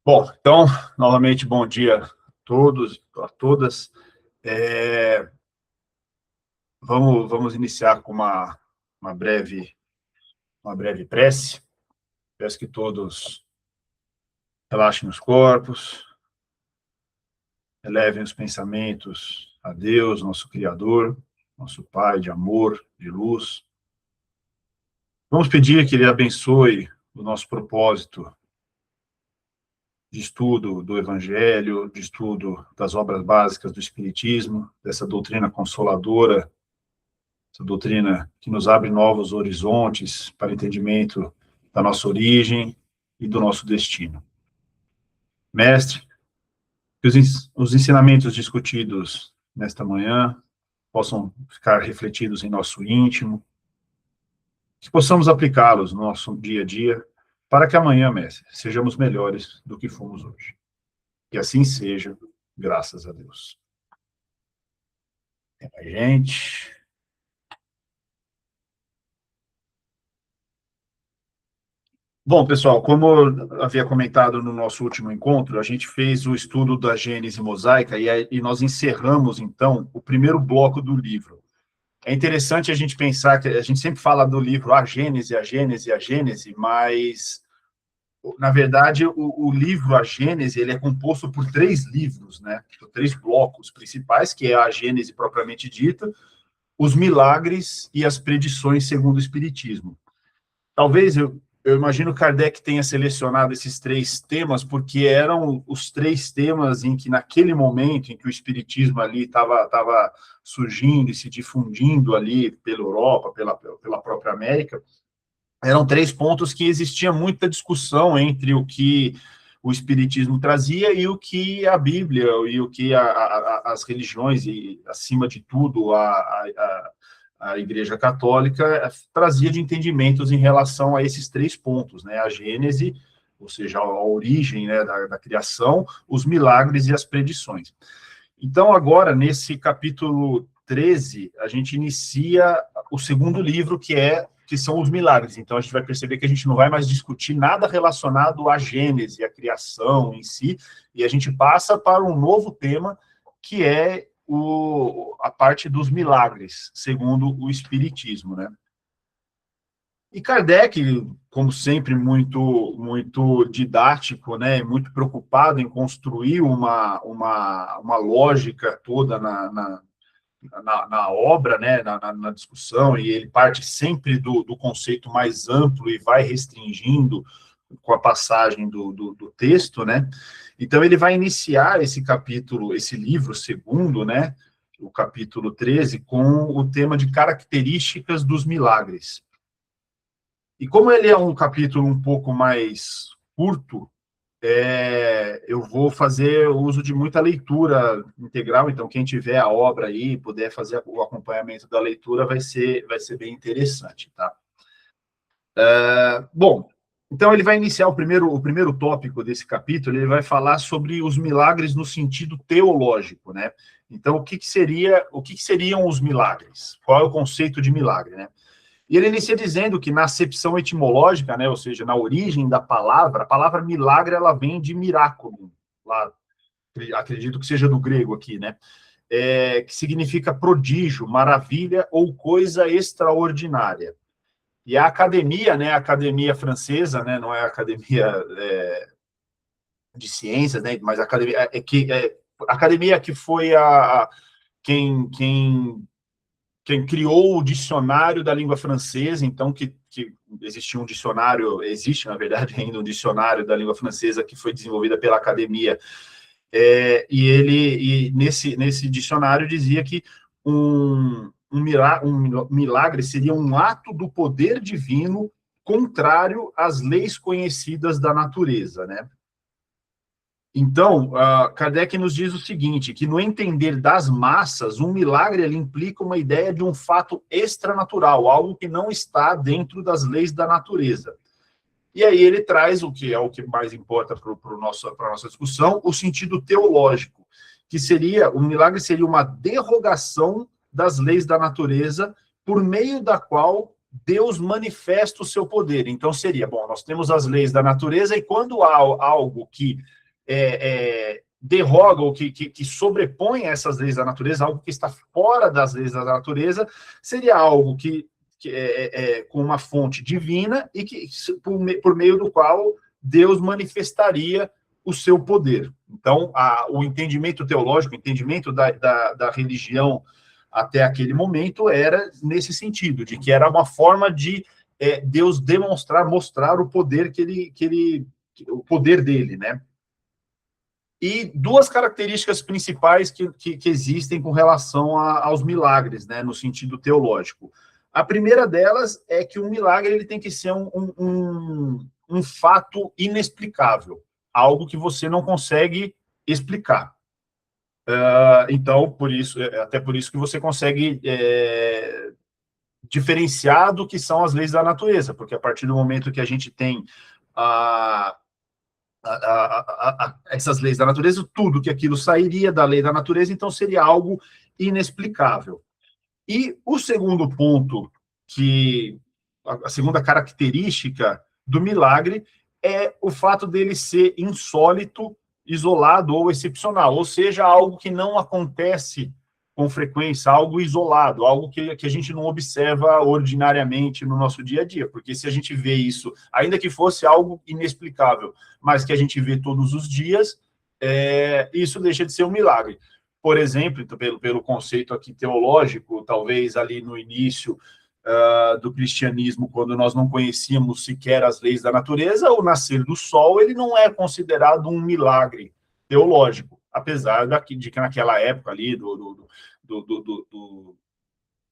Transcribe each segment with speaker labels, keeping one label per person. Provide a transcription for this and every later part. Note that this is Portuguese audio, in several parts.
Speaker 1: Bom, então, novamente, bom dia a todos, a todas. Vamos iniciar com uma breve prece. Peço que todos relaxem os corpos, elevem os pensamentos a Deus, nosso Criador, nosso Pai de amor, de luz. Vamos pedir que Ele abençoe o nosso propósito de estudo do Evangelho, de estudo das obras básicas do Espiritismo, dessa doutrina consoladora, essa doutrina que nos abre novos horizontes para entendimento da nossa origem e do nosso destino. Mestre, que os ensinamentos discutidos nesta manhã possam ficar refletidos em nosso íntimo, que possamos aplicá-los no nosso dia a dia, para que amanhã, mestre, sejamos melhores do que fomos hoje. Que assim seja, graças a Deus. Tem mais gente. Bom, pessoal, como eu havia comentado no nosso último encontro, a gente fez o estudo da Gênese mosaica e nós encerramos, então, o primeiro bloco do livro. É interessante a gente pensar que a gente sempre fala do livro a Gênese, a Gênese, a Gênese, mas, na verdade, o livro a Gênese, ele é composto por 3 livros, né? Por 3 blocos principais, que é a Gênese propriamente dita, os milagres e as predições segundo o Espiritismo. Talvez eu imagino que Kardec tenha selecionado esses 3 temas porque eram os 3 temas em que, naquele momento em que o Espiritismo ali estava surgindo e se difundindo ali pela Europa, pela própria América, eram 3 pontos que existia muita discussão entre o que o Espiritismo trazia e o que a Bíblia e o que as religiões, e, acima de tudo, a Igreja Católica trazia de entendimentos em relação a esses 3 pontos, né? A Gênese, ou seja, a origem, né, da criação, os milagres e as predições. Então, agora, nesse capítulo 13, a gente inicia o segundo livro, que são os milagres. Então, a gente vai perceber que a gente não vai mais discutir nada relacionado à Gênese, à criação em si, e a gente passa para um novo tema, que é a parte dos milagres, segundo o Espiritismo, né? E Kardec, como sempre, muito didático, né, muito preocupado em construir uma lógica toda na obra, né, na discussão, e ele parte sempre do conceito mais amplo e vai restringindo com a passagem do texto, né? Então, ele vai iniciar esse capítulo, esse livro segundo, né, o capítulo 13, com o tema de características dos milagres. E como ele é um capítulo um pouco mais curto, eu vou fazer uso de muita leitura integral, então quem tiver a obra aí e puder fazer o acompanhamento da leitura vai ser bem interessante, tá? Bom, então ele vai iniciar o primeiro tópico desse capítulo, ele vai falar sobre os milagres no sentido teológico, né? Então, o que seriam os milagres? Qual é o conceito de milagre, né? E ele inicia dizendo que na acepção etimológica, né, ou seja, na origem da palavra, a palavra milagre, ela vem de miraculum, lá, acredito que seja do grego aqui, né? Que significa prodígio, maravilha ou coisa extraordinária. E a academia, né, a academia francesa, né, não é a academia de ciências, né, mas a academia que foi quem criou o dicionário da língua francesa, então que existia um dicionário, existe, na verdade, ainda um dicionário da língua francesa que foi desenvolvida pela academia, e nesse dicionário dizia que um milagre seria um ato do poder divino contrário às leis conhecidas da natureza, né? Então, Kardec nos diz o seguinte, que no entender das massas, um milagre ele implica uma ideia de um fato extranatural, algo que não está dentro das leis da natureza. E aí ele traz o que mais importa para a nossa discussão, o sentido teológico, que o milagre seria uma derrogação das leis da natureza, por meio da qual Deus manifesta o seu poder. Então seria, bom, nós temos as leis da natureza, e quando há algo que derroga ou que sobrepõe essas leis da natureza, algo que está fora das leis da natureza, seria algo que com uma fonte divina e que por meio do qual Deus manifestaria o seu poder. Então, o entendimento teológico, o entendimento da religião até aquele momento era nesse sentido, de que era uma forma de Deus mostrar o poder o poder dele, né? E duas características principais que existem com relação aos milagres, né, no sentido teológico. A primeira delas é que o milagre ele tem que ser um fato inexplicável, algo que você não consegue explicar. Então, até por isso que você consegue diferenciar do que são as leis da natureza, porque a partir do momento que a gente tem essas leis da natureza, tudo que aquilo sairia da lei da natureza, então seria algo inexplicável. E o segundo ponto, a segunda característica do milagre é o fato dele ser insólito, isolado ou excepcional, ou seja, algo que não acontece com frequência, algo isolado, algo que a gente não observa ordinariamente no nosso dia a dia, porque se a gente vê isso, ainda que fosse algo inexplicável, mas que a gente vê todos os dias, isso deixa de ser um milagre. Por exemplo, pelo conceito aqui teológico, talvez ali no início do cristianismo, quando nós não conhecíamos sequer as leis da natureza, o nascer do sol ele não é considerado um milagre teológico, apesar de que naquela época ali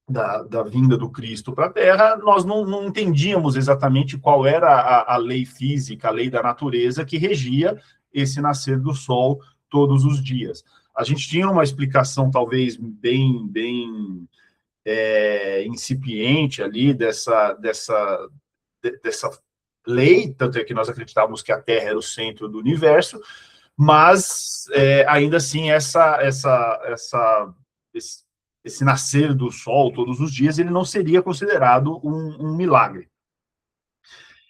Speaker 1: da vinda do Cristo para a Terra, nós não entendíamos exatamente qual era a lei física, a lei da natureza que regia esse nascer do sol todos os dias. A gente tinha uma explicação talvez bem incipiente ali dessa lei, tanto é que nós acreditávamos que a Terra era o centro do universo, mas ainda assim esse nascer do sol todos os dias ele não seria considerado um milagre.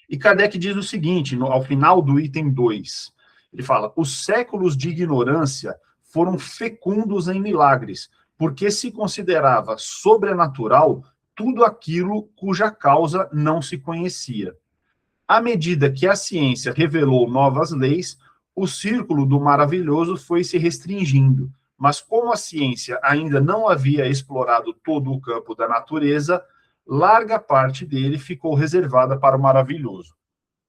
Speaker 1: E Kardec diz o seguinte, ao final do item 2, ele fala: os séculos de ignorância foram fecundos em milagres, porque se considerava sobrenatural tudo aquilo cuja causa não se conhecia. À medida que a ciência revelou novas leis, o círculo do maravilhoso foi se restringindo, mas como a ciência ainda não havia explorado todo o campo da natureza, larga parte dele ficou reservada para o maravilhoso.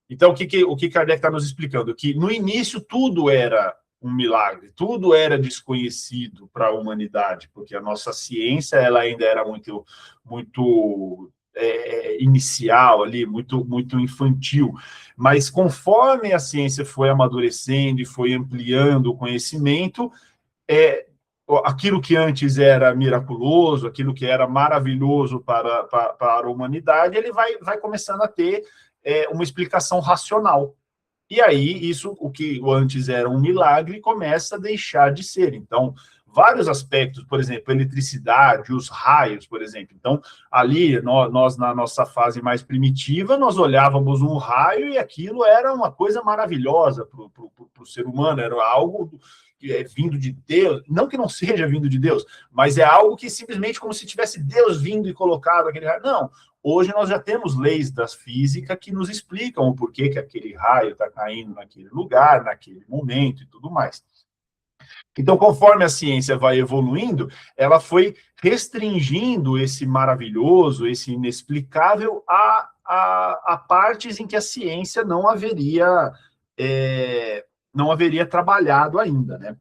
Speaker 1: Então, o que Kardec está nos explicando? Que no início tudo era um milagre, tudo era desconhecido para a humanidade, porque a nossa ciência ela ainda era muito inicial ali, muito infantil. Mas conforme a ciência foi amadurecendo e foi ampliando o conhecimento, aquilo que antes era miraculoso, aquilo que era maravilhoso para a humanidade, ele vai começando a ter uma explicação racional. E aí, o que antes era um milagre começa a deixar de ser. Então, vários aspectos, por exemplo, a eletricidade, os raios, por exemplo. Então, ali, nós na nossa fase mais primitiva, nós olhávamos um raio e aquilo era uma coisa maravilhosa para o ser humano, era algo que é vindo de Deus, não que não seja vindo de Deus, mas é algo que simplesmente como se tivesse Deus vindo e colocado aquele raio. Não, hoje nós já temos leis da física que nos explicam o porquê que aquele raio está caindo naquele lugar, naquele momento e tudo mais. Então, conforme a ciência vai evoluindo, ela foi restringindo esse maravilhoso, esse inexplicável a partes em que a ciência não haveria trabalhado ainda, né?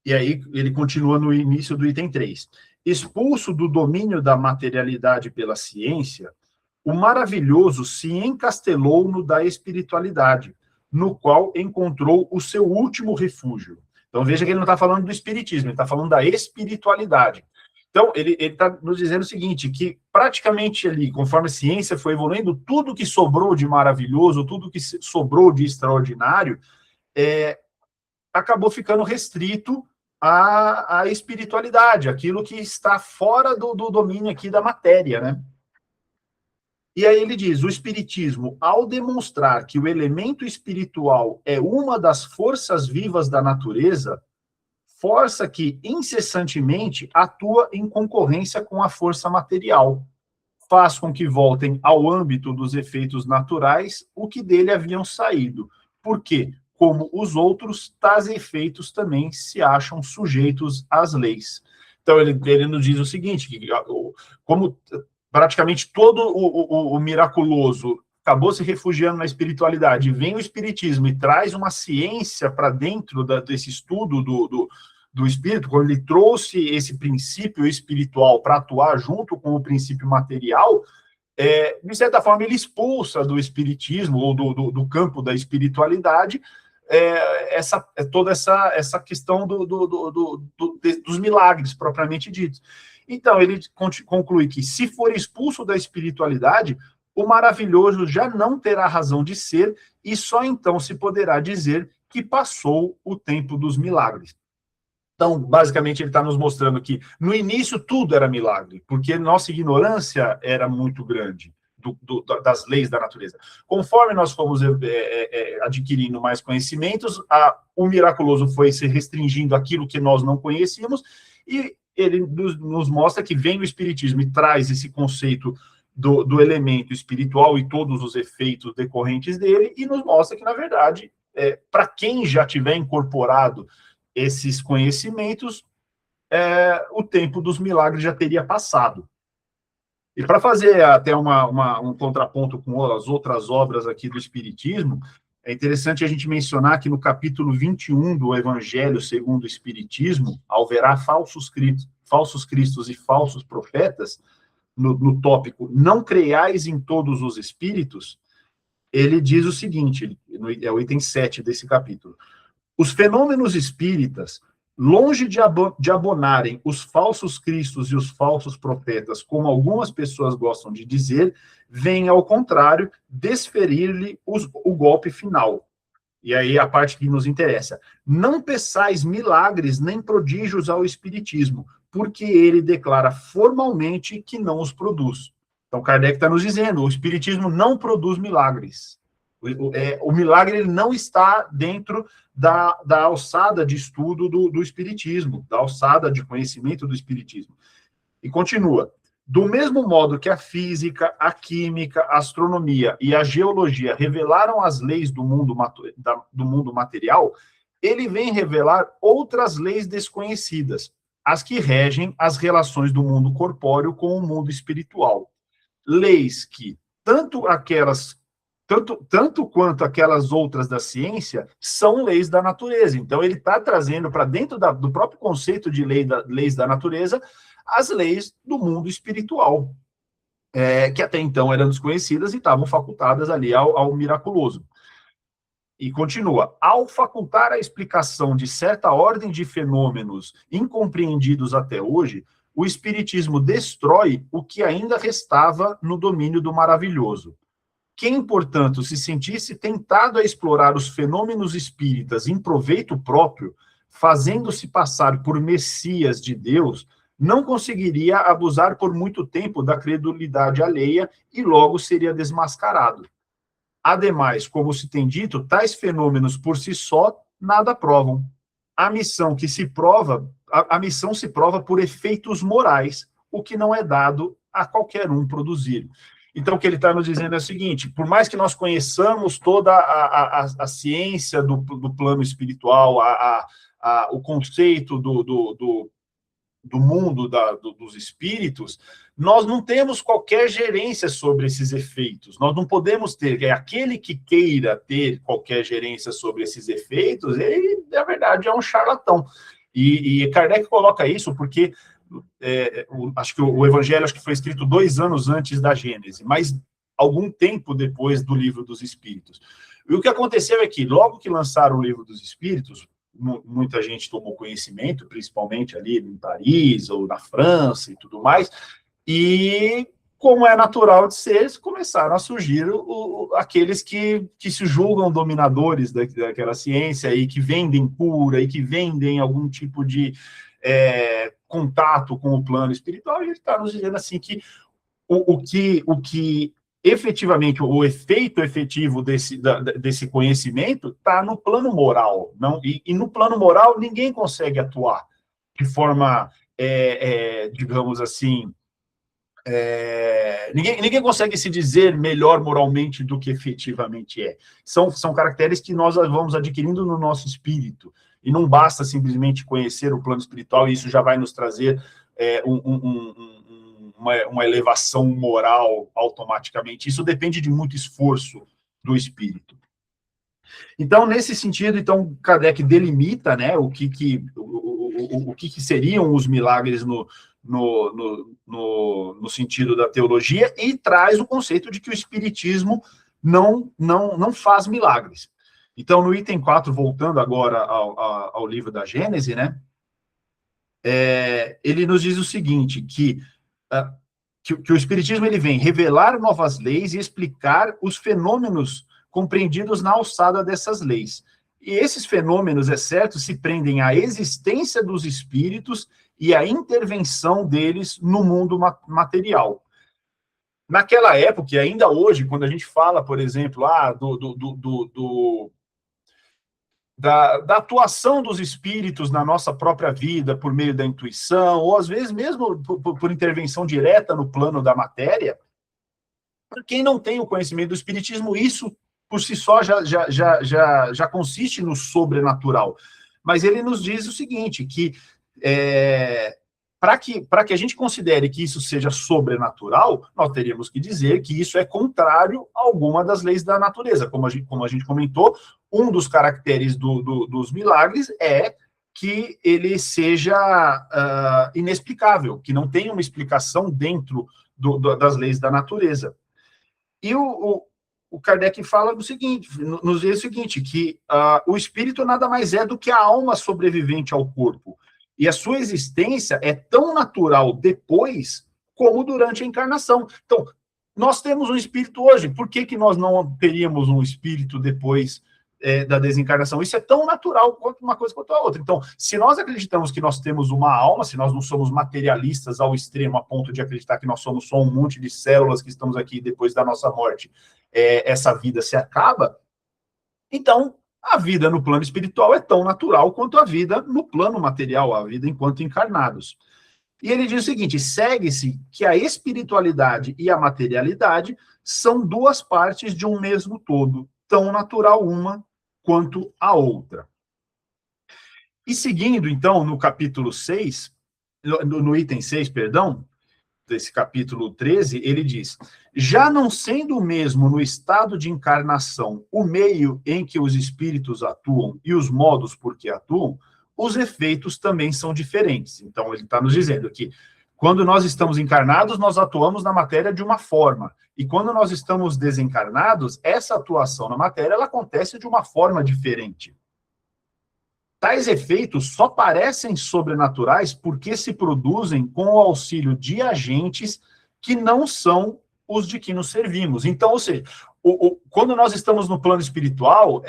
Speaker 1: E aí ele continua no início do item 3. Expulso do domínio da materialidade pela ciência, o maravilhoso se encastelou no da espiritualidade, no qual encontrou o seu último refúgio. Então veja que ele não está falando do espiritismo, ele está falando da espiritualidade. Então ele está nos dizendo o seguinte, que praticamente ali, conforme a ciência foi evoluindo, tudo que sobrou de maravilhoso, tudo que sobrou de extraordinário, acabou ficando restrito à espiritualidade, aquilo que está fora do domínio aqui da matéria, né? E aí ele diz, o espiritismo, ao demonstrar que o elemento espiritual é uma das forças vivas da natureza, força que incessantemente atua em concorrência com a força material, faz com que voltem ao âmbito dos efeitos naturais o que dele haviam saído, porque, como os outros, tais efeitos também se acham sujeitos às leis. Então, ele nos diz o seguinte, que, como praticamente todo o miraculoso acabou se refugiando na espiritualidade, vem o espiritismo e traz uma ciência para dentro desse estudo do espírito, quando ele trouxe esse princípio espiritual para atuar junto com o princípio material, de certa forma ele expulsa do espiritismo ou do campo da espiritualidade toda essa questão dos milagres propriamente ditos. Então ele conclui que se for expulso da espiritualidade, o maravilhoso já não terá razão de ser e só então se poderá dizer que passou o tempo dos milagres. Então, basicamente, ele está nos mostrando que, no início, tudo era milagre, porque nossa ignorância era muito grande das leis da natureza. Conforme nós fomos adquirindo mais conhecimentos, o miraculoso foi se restringindo àquilo que nós não conhecíamos, e ele nos mostra que vem o Espiritismo e traz esse conceito do elemento espiritual e todos os efeitos decorrentes dele, e nos mostra que, na verdade, para quem já tiver incorporado esses conhecimentos, o tempo dos milagres já teria passado. E para fazer até um contraponto com as outras obras aqui do Espiritismo, é interessante a gente mencionar que no capítulo 21 do Evangelho segundo o Espiritismo, haverá falsos cristos e falsos profetas, no tópico não creiais em todos os espíritos, ele diz o seguinte, é o item 7 desse capítulo: os fenômenos espíritas, longe de abonarem os falsos cristos e os falsos profetas, como algumas pessoas gostam de dizer, vêm, ao contrário, desferir-lhe o golpe final. E aí a parte que nos interessa. Não peçais milagres nem prodígios ao espiritismo, porque ele declara formalmente que não os produz. Então Kardec está nos dizendo, o espiritismo não produz milagres. O milagre ele não está dentro da alçada de estudo do espiritismo, da alçada de conhecimento do espiritismo. E continua. Do mesmo modo que a física, a química, a astronomia e a geologia revelaram as leis do mundo material, ele vem revelar outras leis desconhecidas, as que regem as relações do mundo corpóreo com o mundo espiritual. Leis que, tanto quanto aquelas outras da ciência, são leis da natureza. Então, ele está trazendo para dentro do próprio conceito de leis da natureza as leis do mundo espiritual, que até então eram desconhecidas e estavam facultadas ali ao miraculoso. E continua, ao facultar a explicação de certa ordem de fenômenos incompreendidos até hoje, o espiritismo destrói o que ainda restava no domínio do maravilhoso. Quem, portanto, se sentisse tentado a explorar os fenômenos espíritas em proveito próprio, fazendo-se passar por messias de Deus, não conseguiria abusar por muito tempo da credulidade alheia e logo seria desmascarado. Ademais, como se tem dito, tais fenômenos por si só nada provam. A missão se prova por efeitos morais, o que não é dado a qualquer um produzir. Então, o que ele está nos dizendo é o seguinte, por mais que nós conheçamos toda a ciência do plano espiritual, o conceito do mundo dos espíritos, nós não temos qualquer gerência sobre esses efeitos. Nós não podemos ter, aquele que queira ter qualquer gerência sobre esses efeitos, ele, na verdade, é um charlatão. E Kardec coloca isso porque acho que o Evangelho foi escrito 2 anos antes da Gênese, mas algum tempo depois do Livro dos Espíritos. E o que aconteceu é que, logo que lançaram o Livro dos Espíritos, muita gente tomou conhecimento, principalmente ali em Paris ou na França e tudo mais, e, como é natural de ser, começaram a surgir aqueles que se julgam dominadores daquela ciência e que vendem cura e que vendem algum tipo de contato com o plano espiritual, e ele está nos dizendo assim que o que efetivamente, o efeito efetivo desse conhecimento está no plano moral. Não, e no plano moral, ninguém consegue atuar de forma, digamos assim, ninguém consegue se dizer melhor moralmente do que efetivamente é. São caracteres que nós vamos adquirindo no nosso espírito, e não basta simplesmente conhecer o plano espiritual, e isso já vai nos trazer uma elevação moral automaticamente. Isso depende de muito esforço do espírito. Então, nesse sentido, Kardec delimita, né, o que seriam os milagres no sentido da teologia, e traz o conceito de que o espiritismo não faz milagres. Então, no item 4, voltando agora ao livro da Gênese, né, ele nos diz o seguinte, que o espiritismo ele vem revelar novas leis e explicar os fenômenos compreendidos na alçada dessas leis. E esses fenômenos, é certo, se prendem à existência dos espíritos e à intervenção deles no mundo material. Naquela época, e ainda hoje, quando a gente fala, por exemplo, da atuação dos espíritos na nossa própria vida por meio da intuição, ou às vezes mesmo por intervenção direta no plano da matéria, para quem não tem o conhecimento do espiritismo, isso por si só já consiste no sobrenatural. Mas ele nos diz o seguinte, que para que a gente considere que isso seja sobrenatural, nós teríamos que dizer que isso é contrário a alguma das leis da natureza. Como a gente comentou, um dos caracteres dos milagres é que ele seja inexplicável, que não tenha uma explicação dentro das leis da natureza. E o Kardec fala nos diz o seguinte, que o espírito nada mais é do que a alma sobrevivente ao corpo. E a sua existência é tão natural depois como durante a encarnação. Então, nós temos um espírito hoje, por que nós não teríamos um espírito depois da desencarnação? Isso é tão natural quanto uma coisa quanto a outra. Então, se nós acreditamos que nós temos uma alma, se nós não somos materialistas ao extremo, a ponto de acreditar que nós somos só um monte de células que estamos aqui depois da nossa morte, essa vida se acaba, então a vida no plano espiritual é tão natural quanto a vida no plano material, a vida enquanto encarnados. E ele diz o seguinte, segue-se que a espiritualidade e a materialidade são duas partes de um mesmo todo, tão natural uma quanto a outra. E seguindo, então, no capítulo 6, no item 6, perdão, desse capítulo 13, ele diz, já não sendo o mesmo no estado de encarnação o meio em que os espíritos atuam e os modos por que atuam, os efeitos também são diferentes. Então, ele está nos dizendo que quando nós estamos encarnados, nós atuamos na matéria de uma forma, e quando nós estamos desencarnados, essa atuação na matéria, ela acontece de uma forma diferente. Tais efeitos só parecem sobrenaturais porque se produzem com o auxílio de agentes que não são os de que nos servimos. Então, ou seja, quando nós estamos no plano espiritual,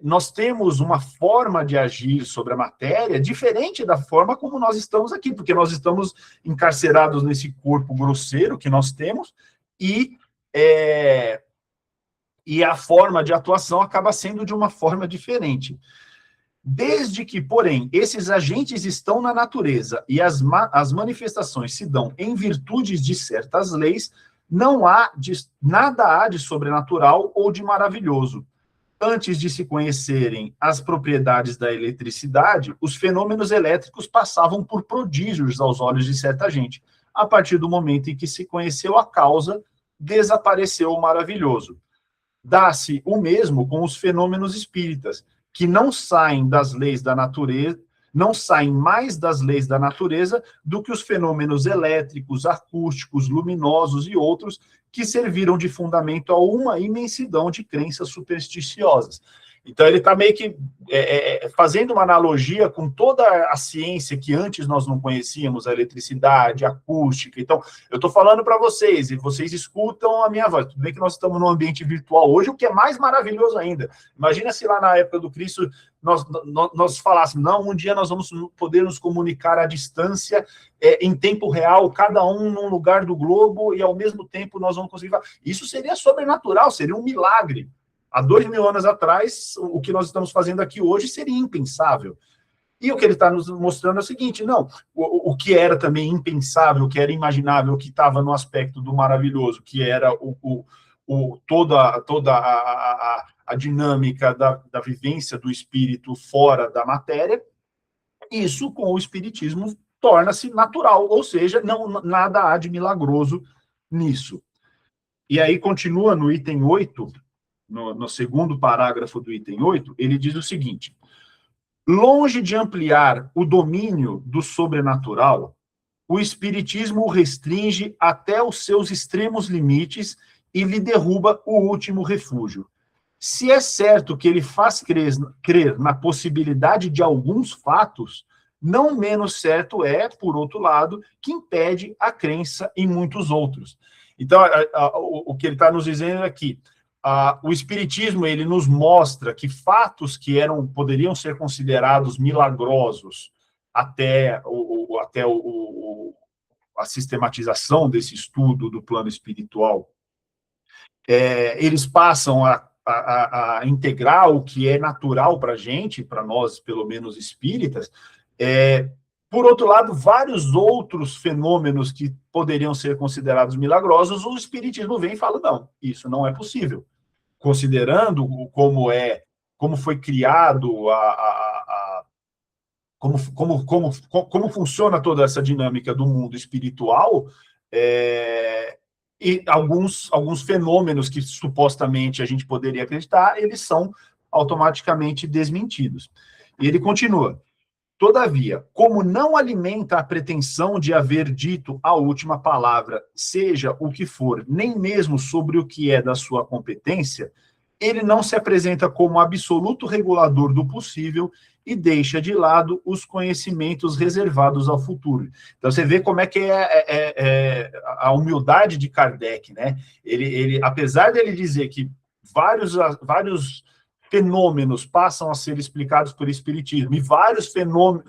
Speaker 1: nós temos uma forma de agir sobre a matéria diferente da forma como nós estamos aqui, porque nós estamos encarcerados nesse corpo grosseiro que nós temos, e a forma de atuação acaba sendo de uma forma diferente. Desde que, porém, esses agentes estão na natureza e as manifestações se dão em virtude de certas leis, nada há de sobrenatural ou de maravilhoso. Antes de se conhecerem as propriedades da eletricidade, os fenômenos elétricos passavam por prodígios aos olhos de certa gente. A partir do momento em que se conheceu a causa, desapareceu o maravilhoso. Dá-se o mesmo com os fenômenos espíritas, que não saem das leis da natureza, não saem mais das leis da natureza do que os fenômenos elétricos, acústicos, luminosos e outros que serviram de fundamento a uma imensidão de crenças supersticiosas. Então, ele está meio que fazendo uma analogia com toda a ciência que antes nós não conhecíamos, a eletricidade, a acústica. Então, eu estou falando para vocês, e vocês escutam a minha voz. Tudo bem que nós estamos num ambiente virtual hoje, o que é mais maravilhoso ainda. Imagina se lá na época do Cristo nós falássemos, não, um dia nós vamos poder nos comunicar à distância, em tempo real, cada um num lugar do globo, e ao mesmo tempo nós vamos conseguir falar. Isso seria sobrenatural, seria um milagre. Há 2.000 anos atrás, o que nós estamos fazendo aqui hoje seria impensável. E o que ele está nos mostrando é o seguinte, não, o que era também impensável, o que era imaginável, o que estava no aspecto do maravilhoso, que era toda a dinâmica da vivência do espírito fora da matéria, isso com o espiritismo torna-se natural, ou seja, nada há de milagroso nisso. E aí continua no item 8, no segundo parágrafo do item 8, ele diz o seguinte: longe de ampliar o domínio do sobrenatural, o espiritismo o restringe até os seus extremos limites e lhe derruba o último refúgio. Se é certo que ele faz crer na possibilidade de alguns fatos, não menos certo é, por outro lado, que impede a crença em muitos outros. Então, o que ele está nos dizendo aqui, o espiritismo, ele nos mostra que fatos que poderiam ser considerados milagrosos até a sistematização desse estudo do plano espiritual, eles passam a integrar o que é natural para a gente, para nós, pelo menos espíritas. Por outro lado, vários outros fenômenos que poderiam ser considerados milagrosos, o espiritismo vem e fala, não, isso não é possível. Considerando como foi criado, como funciona toda essa dinâmica do mundo espiritual, e alguns fenômenos que supostamente a gente poderia acreditar, eles são automaticamente desmentidos. E ele continua: todavia, como não alimenta a pretensão de haver dito a última palavra, seja o que for, nem mesmo sobre o que é da sua competência, ele não se apresenta como absoluto regulador do possível e deixa de lado os conhecimentos reservados ao futuro. Então, você vê como é que é a humildade de Kardec, né? Ele, apesar dele dizer que vários fenômenos passam a ser explicados pelo Espiritismo, e vários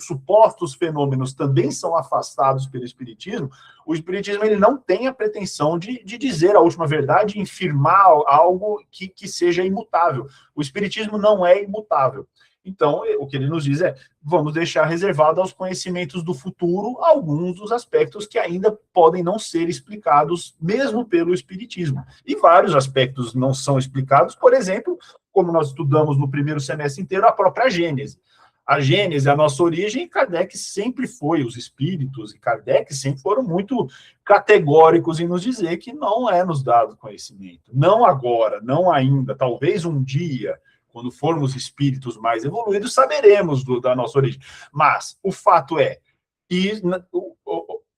Speaker 1: supostos fenômenos também são afastados pelo Espiritismo, o Espiritismo ele não tem a pretensão de dizer a última verdade, de firmar algo que seja imutável. O Espiritismo não é imutável. Então, o que ele nos diz é, vamos deixar reservado aos conhecimentos do futuro alguns dos aspectos que ainda podem não ser explicados, mesmo pelo Espiritismo. E vários aspectos não são explicados, por exemplo, como nós estudamos no primeiro semestre inteiro, a própria Gênese. A Gênese, a nossa origem, Kardec sempre foi, os espíritos e Kardec sempre foram muito categóricos em nos dizer que não é nos dado conhecimento. Não agora, não ainda, talvez um dia, quando formos espíritos mais evoluídos, saberemos da nossa origem. Mas o fato é,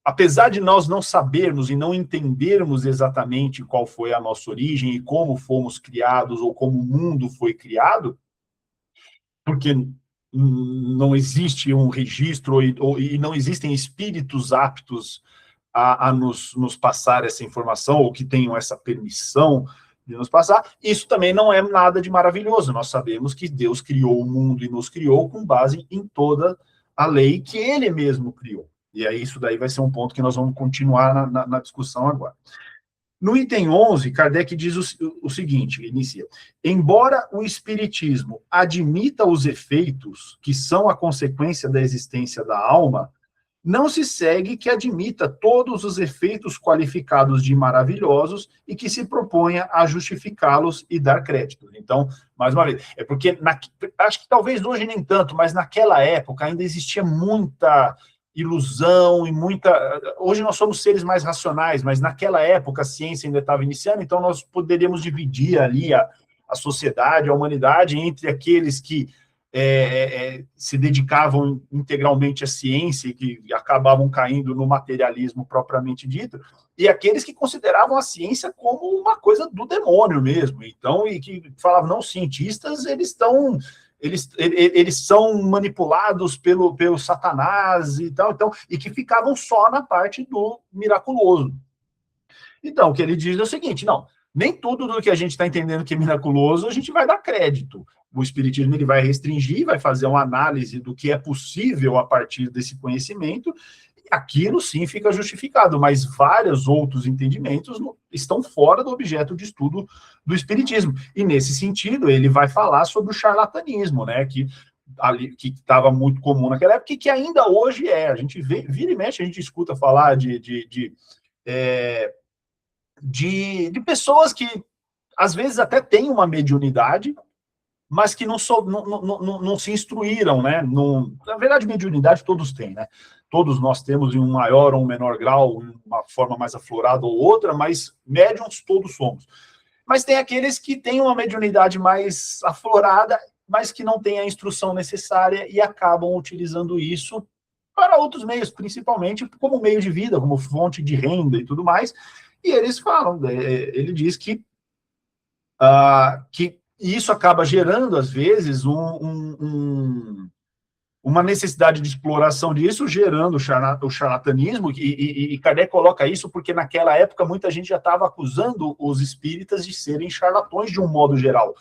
Speaker 1: apesar de nós não sabermos e não entendermos exatamente qual foi a nossa origem e como fomos criados ou como o mundo foi criado, porque não existe um registro e não existem espíritos aptos a nos passar essa informação ou que tenham essa permissão de nos passar, isso também não é nada de maravilhoso. Nós sabemos que Deus criou o mundo e nos criou com base em toda a lei que ele mesmo criou. E aí isso daí vai ser um ponto que nós vamos continuar na discussão agora. No item 11, Kardec diz o seguinte, inicia: embora o espiritismo admita os efeitos que são a consequência da existência da alma, não se segue que admita todos os efeitos qualificados de maravilhosos e que se proponha a justificá-los e dar crédito. Então, mais uma vez, porque acho que talvez hoje nem tanto, mas naquela época ainda existia muita ilusão e hoje nós somos seres mais racionais, mas naquela época a ciência ainda estava iniciando, então nós poderíamos dividir ali a sociedade, a humanidade, entre aqueles que se dedicavam integralmente à ciência e que acabavam caindo no materialismo propriamente dito, e aqueles que consideravam a ciência como uma coisa do demônio mesmo. Então, e que falavam, não, os cientistas, eles são manipulados pelo Satanás e tal, então, e que ficavam só na parte do miraculoso. Então, o que ele diz é o seguinte, não, nem tudo do que a gente está entendendo que é miraculoso a gente vai dar crédito. O Espiritismo ele vai restringir, vai fazer uma análise do que é possível a partir desse conhecimento, e aquilo sim fica justificado, mas vários outros entendimentos estão fora do objeto de estudo do Espiritismo. E nesse sentido, ele vai falar sobre o charlatanismo, né, que estava muito comum naquela época e que ainda hoje é. A gente vira e mexe, a gente escuta falar de pessoas que, às vezes, até têm uma mediunidade, mas que não se instruíram, né? Na verdade, mediunidade todos têm, né? Todos nós temos em um maior ou um menor grau, uma forma mais aflorada ou outra, mas médiums todos somos. Mas tem aqueles que têm uma mediunidade mais aflorada, mas que não têm a instrução necessária e acabam utilizando isso para outros meios, principalmente como meio de vida, como fonte de renda e tudo mais. E eles falam, ele diz que isso acaba gerando, às vezes, uma necessidade de exploração disso, gerando o charlatanismo, e Kardec coloca isso porque naquela época muita gente já estava acusando os espíritas de serem charlatões de um modo geral.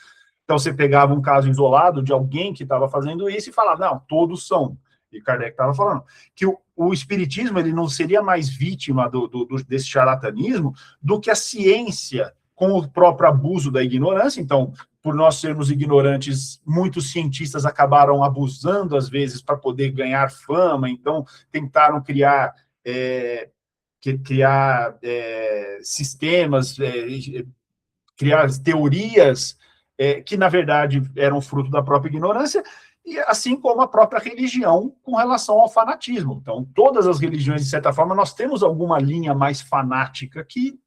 Speaker 1: Então você pegava um caso isolado de alguém que estava fazendo isso e falava, não, todos são. E Kardec estava falando que o espiritismo ele não seria mais vítima desse charlatanismo do que a ciência, com o próprio abuso da ignorância. Então, por nós sermos ignorantes, muitos cientistas acabaram abusando, às vezes, para poder ganhar fama, então tentaram criar sistemas, criar teorias que, na verdade, eram fruto da própria ignorância, e assim como a própria religião com relação ao fanatismo. Então, todas as religiões, de certa forma, nós temos alguma linha mais fanática que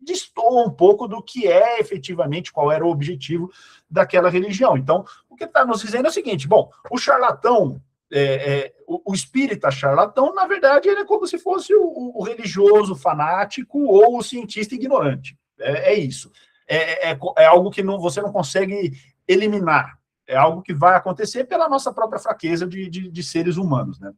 Speaker 1: destoa um pouco do que é efetivamente, qual era o objetivo daquela religião. Então, o que está nos dizendo é o seguinte, bom, o charlatão, o espírita charlatão, na verdade, ele é como se fosse o religioso fanático ou o cientista ignorante. É isso. É algo que você não consegue eliminar. É algo que vai acontecer pela nossa própria fraqueza de seres humanos, né?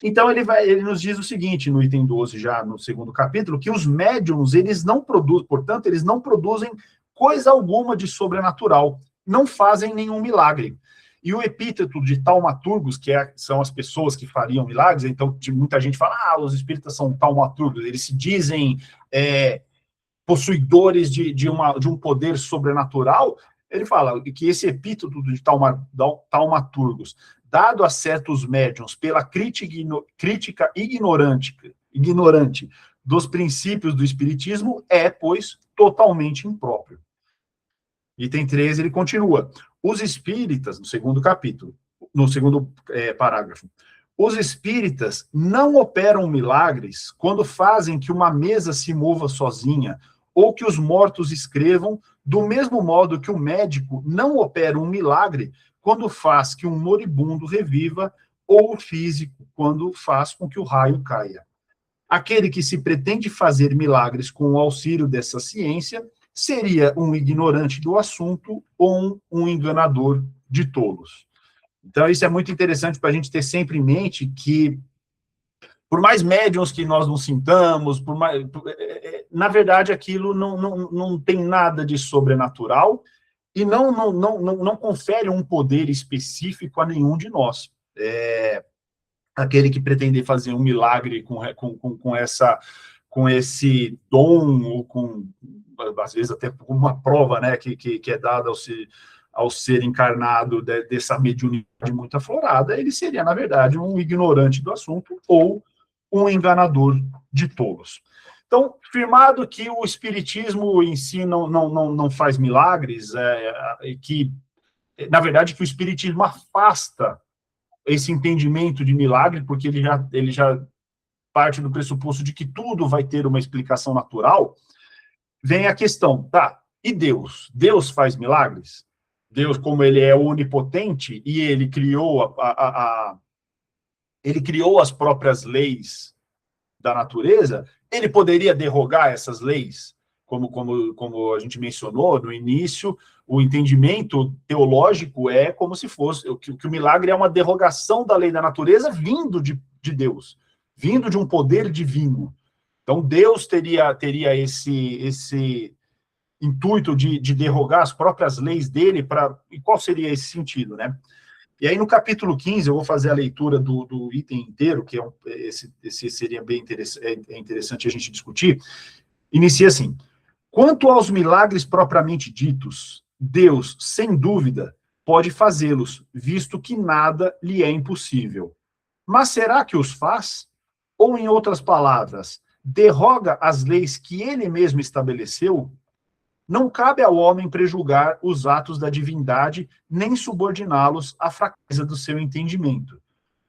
Speaker 1: Então, ele nos diz o seguinte, no item 12, já no segundo capítulo, que os médiums, eles não produzem, portanto, eles não produzem coisa alguma de sobrenatural, não fazem nenhum milagre. E o epíteto de taumaturgos, que são as pessoas que fariam milagres, então muita gente fala, os espíritas são taumaturgos, eles se dizem possuidores de um poder sobrenatural. Ele fala que esse epíteto de taumaturgos, dado a certos médiuns pela crítica ignorante dos princípios do espiritismo, pois, totalmente impróprio. Item 13, ele continua. Os espíritas, no segundo capítulo, no segundo parágrafo, os espíritas não operam milagres quando fazem que uma mesa se mova sozinha ou que os mortos escrevam, do mesmo modo que o médico não opera um milagre quando faz que um moribundo reviva, ou o físico, quando faz com que o raio caia. Aquele que se pretende fazer milagres com o auxílio dessa ciência seria um ignorante do assunto ou um enganador de tolos. Então, isso é muito interessante para a gente ter sempre em mente que, por mais médiuns que nós nos sintamos, na verdade, aquilo não tem nada de sobrenatural, e não confere um poder específico a nenhum de nós. Aquele que pretender fazer um milagre com esse dom, ou às vezes até com uma prova, né, que é dada ao ser encarnado dessa mediunidade muito aflorada, ele seria, na verdade, um ignorante do assunto ou um enganador de tolos. Então, firmado que o espiritismo em si não faz milagres, que, na verdade, que o espiritismo afasta esse entendimento de milagre, porque ele já parte do pressuposto de que tudo vai ter uma explicação natural, vem a questão, e Deus? Deus faz milagres? Deus, como ele é onipotente, e ele criou ele criou as próprias leis da natureza, ele poderia derrogar essas leis? Como a gente mencionou no início, o entendimento teológico é como se fosse que o milagre é uma derrogação da lei da natureza vindo de Deus, vindo de um poder divino. Então, Deus teria esse intuito de derrogar as próprias leis dele, e qual seria esse sentido, né? E aí, no capítulo 15, eu vou fazer a leitura do item inteiro, que esse seria bem interessante a gente discutir. Inicia assim: quanto aos milagres propriamente ditos, Deus, sem dúvida, pode fazê-los, visto que nada lhe é impossível. Mas será que os faz? Ou, em outras palavras, derroga as leis que ele mesmo estabeleceu? Não cabe ao homem prejulgar os atos da divindade, nem subordiná-los à fraqueza do seu entendimento.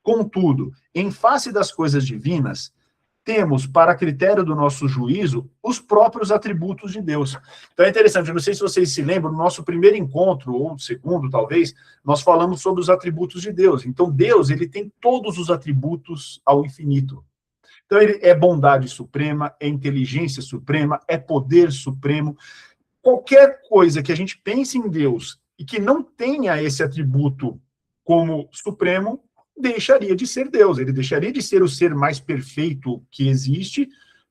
Speaker 1: Contudo, em face das coisas divinas, temos, para critério do nosso juízo, os próprios atributos de Deus. Então é interessante, eu não sei se vocês se lembram, no nosso primeiro encontro, ou segundo, talvez, nós falamos sobre os atributos de Deus. Então, Deus, ele tem todos os atributos ao infinito. Então, ele é bondade suprema, é inteligência suprema, é poder supremo. Qualquer coisa que a gente pense em Deus e que não tenha esse atributo como supremo, deixaria de ser Deus, ele deixaria de ser o ser mais perfeito que existe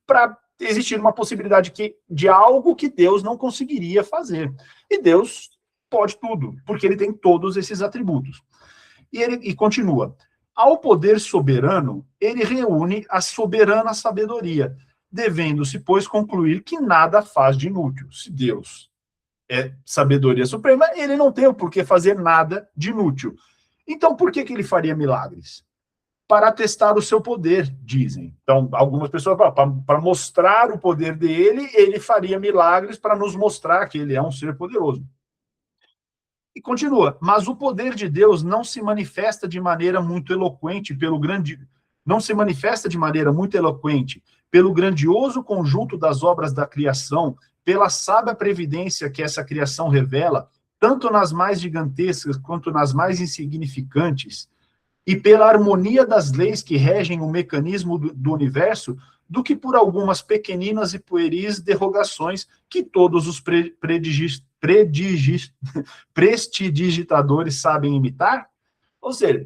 Speaker 1: para existir uma possibilidade de algo que Deus não conseguiria fazer. E Deus pode tudo, porque ele tem todos esses atributos. E continua: ao poder soberano, ele reúne a soberana sabedoria, devendo-se, pois, concluir que nada faz de inútil. Se Deus é sabedoria suprema, ele não tem o porquê fazer nada de inútil. Então, por que ele faria milagres? Para atestar o seu poder, dizem. Então, algumas pessoas falam, para mostrar o poder dele, ele faria milagres para nos mostrar que ele é um ser poderoso. E continua: mas o poder de Deus não se manifesta de maneira muito eloquente pelo grandioso conjunto das obras da criação, pela sábia previdência que essa criação revela, tanto nas mais gigantescas quanto nas mais insignificantes, e pela harmonia das leis que regem o mecanismo do universo, do que por algumas pequeninas e pueris derrogações que todos os prestidigitadores sabem imitar? Ou seja,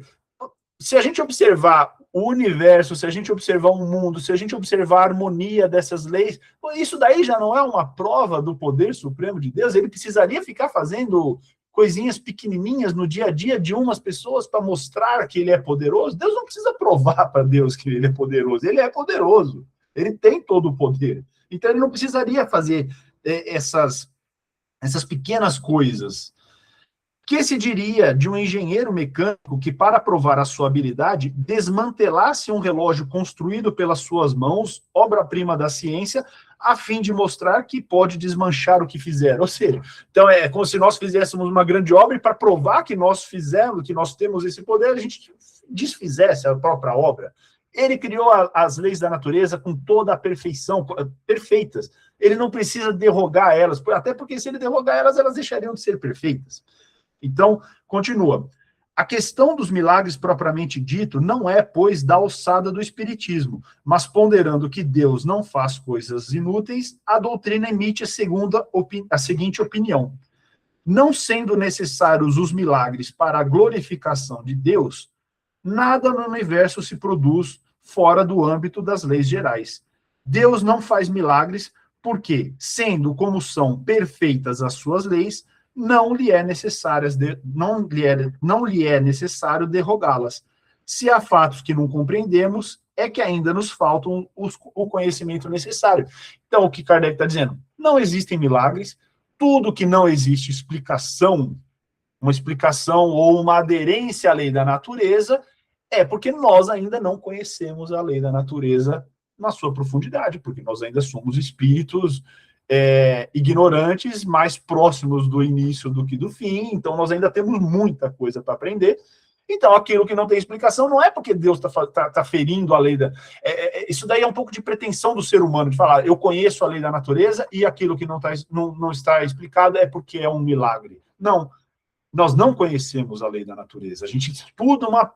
Speaker 1: se a gente observar o universo, se a gente observar o mundo, se a gente observar a harmonia dessas leis, isso daí já não é uma prova do poder supremo de Deus? Ele precisaria ficar fazendo coisinhas pequenininhas no dia a dia de umas pessoas para mostrar que ele é poderoso? Deus não precisa provar para Deus que ele é poderoso. Ele é poderoso. Ele tem todo o poder. Então, ele não precisaria fazer essas pequenas coisas. Que se diria de um engenheiro mecânico que, para provar a sua habilidade, desmantelasse um relógio construído pelas suas mãos, obra-prima da ciência, a fim de mostrar que pode desmanchar o que fizer? Ou seja, então é como se nós fizéssemos uma grande obra e, para provar que nós fizemos, que nós temos esse poder, a gente desfizesse a própria obra. Ele criou as leis da natureza com toda a perfeição, perfeitas. Ele não precisa derrogar elas, até porque se ele derrogar elas, elas deixariam de ser perfeitas. Então, continua. A questão dos milagres propriamente dito não é, pois, da alçada do espiritismo, mas ponderando que Deus não faz coisas inúteis, a doutrina emite a seguinte opinião: não sendo necessários os milagres para a glorificação de Deus, nada no universo se produz fora do âmbito das leis gerais. Deus não faz milagres porque, sendo como são perfeitas as suas leis, não lhe é necessário derrogá-las. Se há fatos que não compreendemos, é que ainda nos faltam o conhecimento necessário. Então, o que Kardec está dizendo? Não existem milagres, tudo que não existe uma explicação ou uma aderência à lei da natureza, é porque nós ainda não conhecemos a lei da natureza na sua profundidade, porque nós ainda somos espíritos ignorantes, mais próximos do início do que do fim, então nós ainda temos muita coisa para aprender. Então, aquilo que não tem explicação não é porque Deus está ferindo a lei da... isso daí é um pouco de pretensão do ser humano, de falar, eu conheço a lei da natureza e aquilo que não está explicado é porque é um milagre. Não, nós não conhecemos a lei da natureza, a gente estuda uma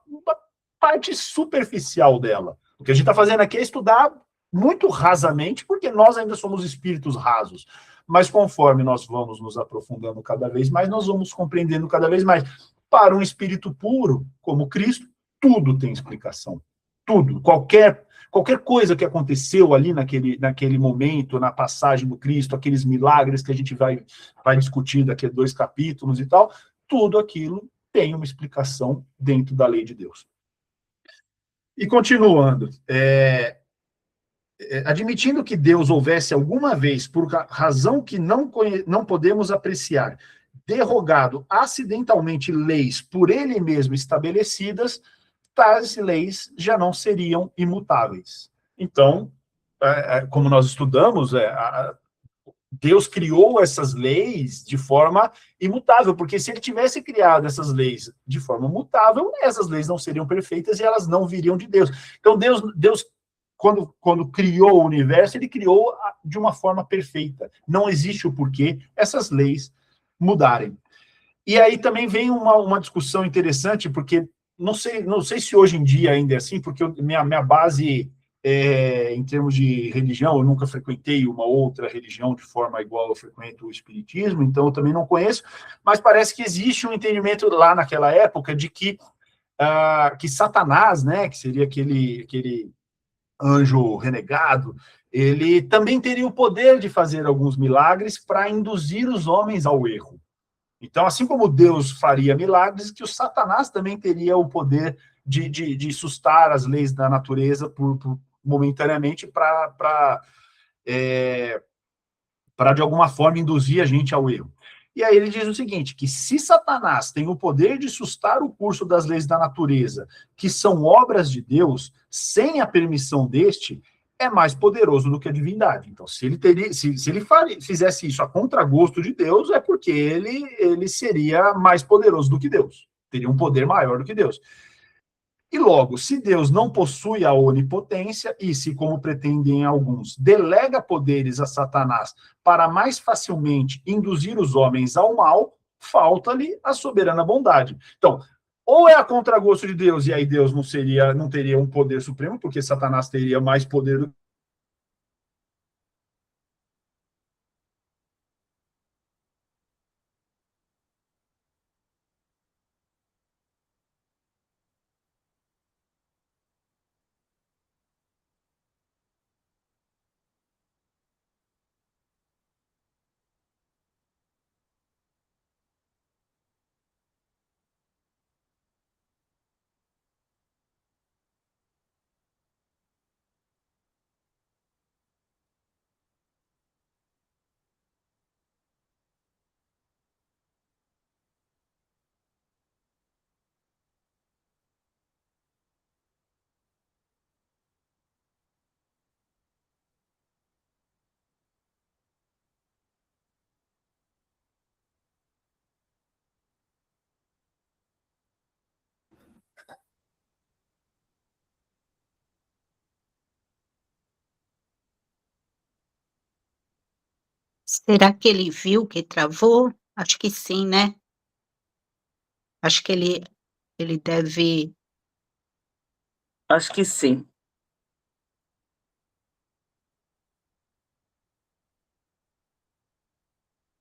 Speaker 1: parte superficial dela. O que a gente está fazendo aqui é estudar muito rasamente, porque nós ainda somos espíritos rasos. Mas conforme nós vamos nos aprofundando cada vez mais, nós vamos compreendendo cada vez mais. Para um espírito puro, como Cristo, tudo tem explicação. Tudo. Qualquer coisa que aconteceu ali naquele momento, na passagem do Cristo, aqueles milagres que a gente vai discutir daqui a 2 capítulos e tal, tudo aquilo tem uma explicação dentro da lei de Deus. E continuando, admitindo que Deus houvesse alguma vez, por razão que não podemos apreciar, derrogado acidentalmente leis por ele mesmo estabelecidas, tais leis já não seriam imutáveis. Então, como nós estudamos, Deus criou essas leis de forma imutável, porque se ele tivesse criado essas leis de forma mutável, essas leis não seriam perfeitas e elas não viriam de Deus. Então, Deus quando criou o universo, ele criou de uma forma perfeita. Não existe o porquê essas leis mudarem. E aí também vem uma discussão interessante, porque não sei se hoje em dia ainda é assim, porque minha base, em termos de religião, eu nunca frequentei uma outra religião de forma igual eu frequento o espiritismo, então eu também não conheço, mas parece que existe um entendimento lá naquela época de que Satanás, né, que seria aquele anjo renegado, ele também teria o poder de fazer alguns milagres para induzir os homens ao erro. Então, assim como Deus faria milagres, que o Satanás também teria o poder de sustar as leis da natureza momentaneamente para de alguma forma induzir a gente ao erro. E aí ele diz o seguinte, que se Satanás tem o poder de sustar o curso das leis da natureza, que são obras de Deus, sem a permissão deste, é mais poderoso do que a divindade. Então, se ele fizesse isso a contragosto de Deus, é porque ele seria mais poderoso do que Deus. Teria um poder maior do que Deus. E logo, se Deus não possui a onipotência e se, como pretendem alguns, delega poderes a Satanás para mais facilmente induzir os homens ao mal, falta-lhe a soberana bondade. Então, ou é a contragosto de Deus, e aí Deus não teria um poder supremo, porque Satanás teria mais poder do que...
Speaker 2: Será que ele viu que travou? Acho que sim, né? Acho que ele deve...
Speaker 3: Acho que sim.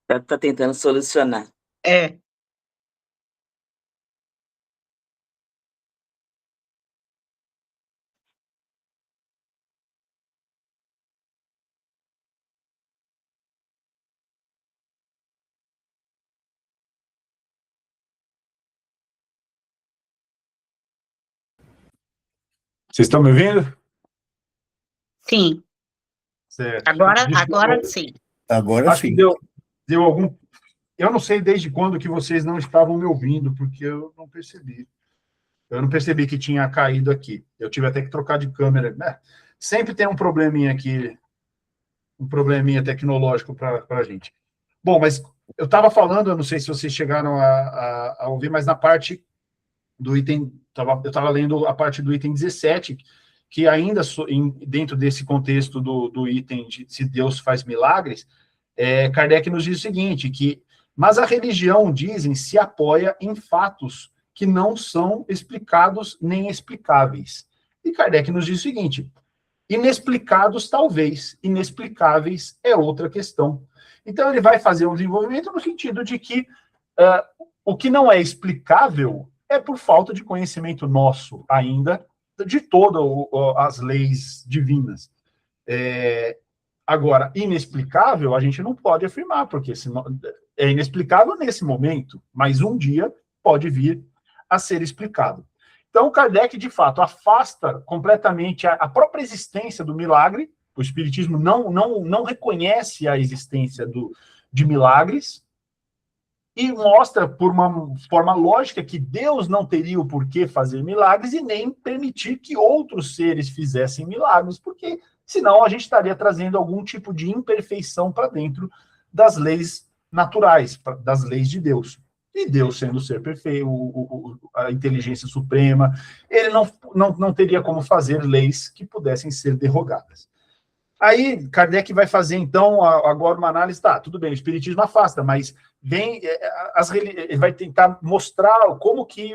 Speaker 3: Tá tentando solucionar.
Speaker 2: É.
Speaker 1: Vocês estão me ouvindo?
Speaker 2: Sim.
Speaker 1: Certo.
Speaker 2: Agora sim.
Speaker 4: Agora
Speaker 1: Acho
Speaker 4: sim.
Speaker 1: que deu algum... Eu não sei desde quando que vocês não estavam me ouvindo, porque eu não percebi. Eu não percebi que tinha caído aqui. Eu tive até que trocar de câmera. Né? Sempre tem um probleminha aqui, um probleminha tecnológico para a gente. Bom, mas eu estava falando, eu não sei se vocês chegaram a ouvir, mas na parte do item, eu estava lendo a parte do item 17, que ainda dentro desse contexto do item de se Deus faz milagres, Kardec nos diz o seguinte, mas a religião, dizem, se apoia em fatos que não são explicados nem explicáveis. E Kardec nos diz o seguinte, Inexplicados, talvez. Inexplicáveis é outra questão. Então, ele vai fazer um desenvolvimento no sentido de que o que não é explicável é por falta de conhecimento nosso ainda de todas as leis divinas. Agora, inexplicável, a gente não pode afirmar, porque senão, é inexplicável nesse momento, mas um dia pode vir a ser explicado. Então, Kardec, de fato, afasta completamente a própria existência do milagre. O Espiritismo não reconhece a existência de milagres e mostra, por uma forma lógica, que Deus não teria o porquê fazer milagres e nem permitir que outros seres fizessem milagres, porque senão a gente estaria trazendo algum tipo de imperfeição para dentro das leis naturais, das leis de Deus. E Deus, sendo o ser perfeito, a inteligência suprema, ele não teria como fazer leis que pudessem ser derrogadas. Aí, Kardec vai fazer, então, agora uma análise, tá, tudo bem, o Espiritismo afasta, mas ele vai tentar mostrar como que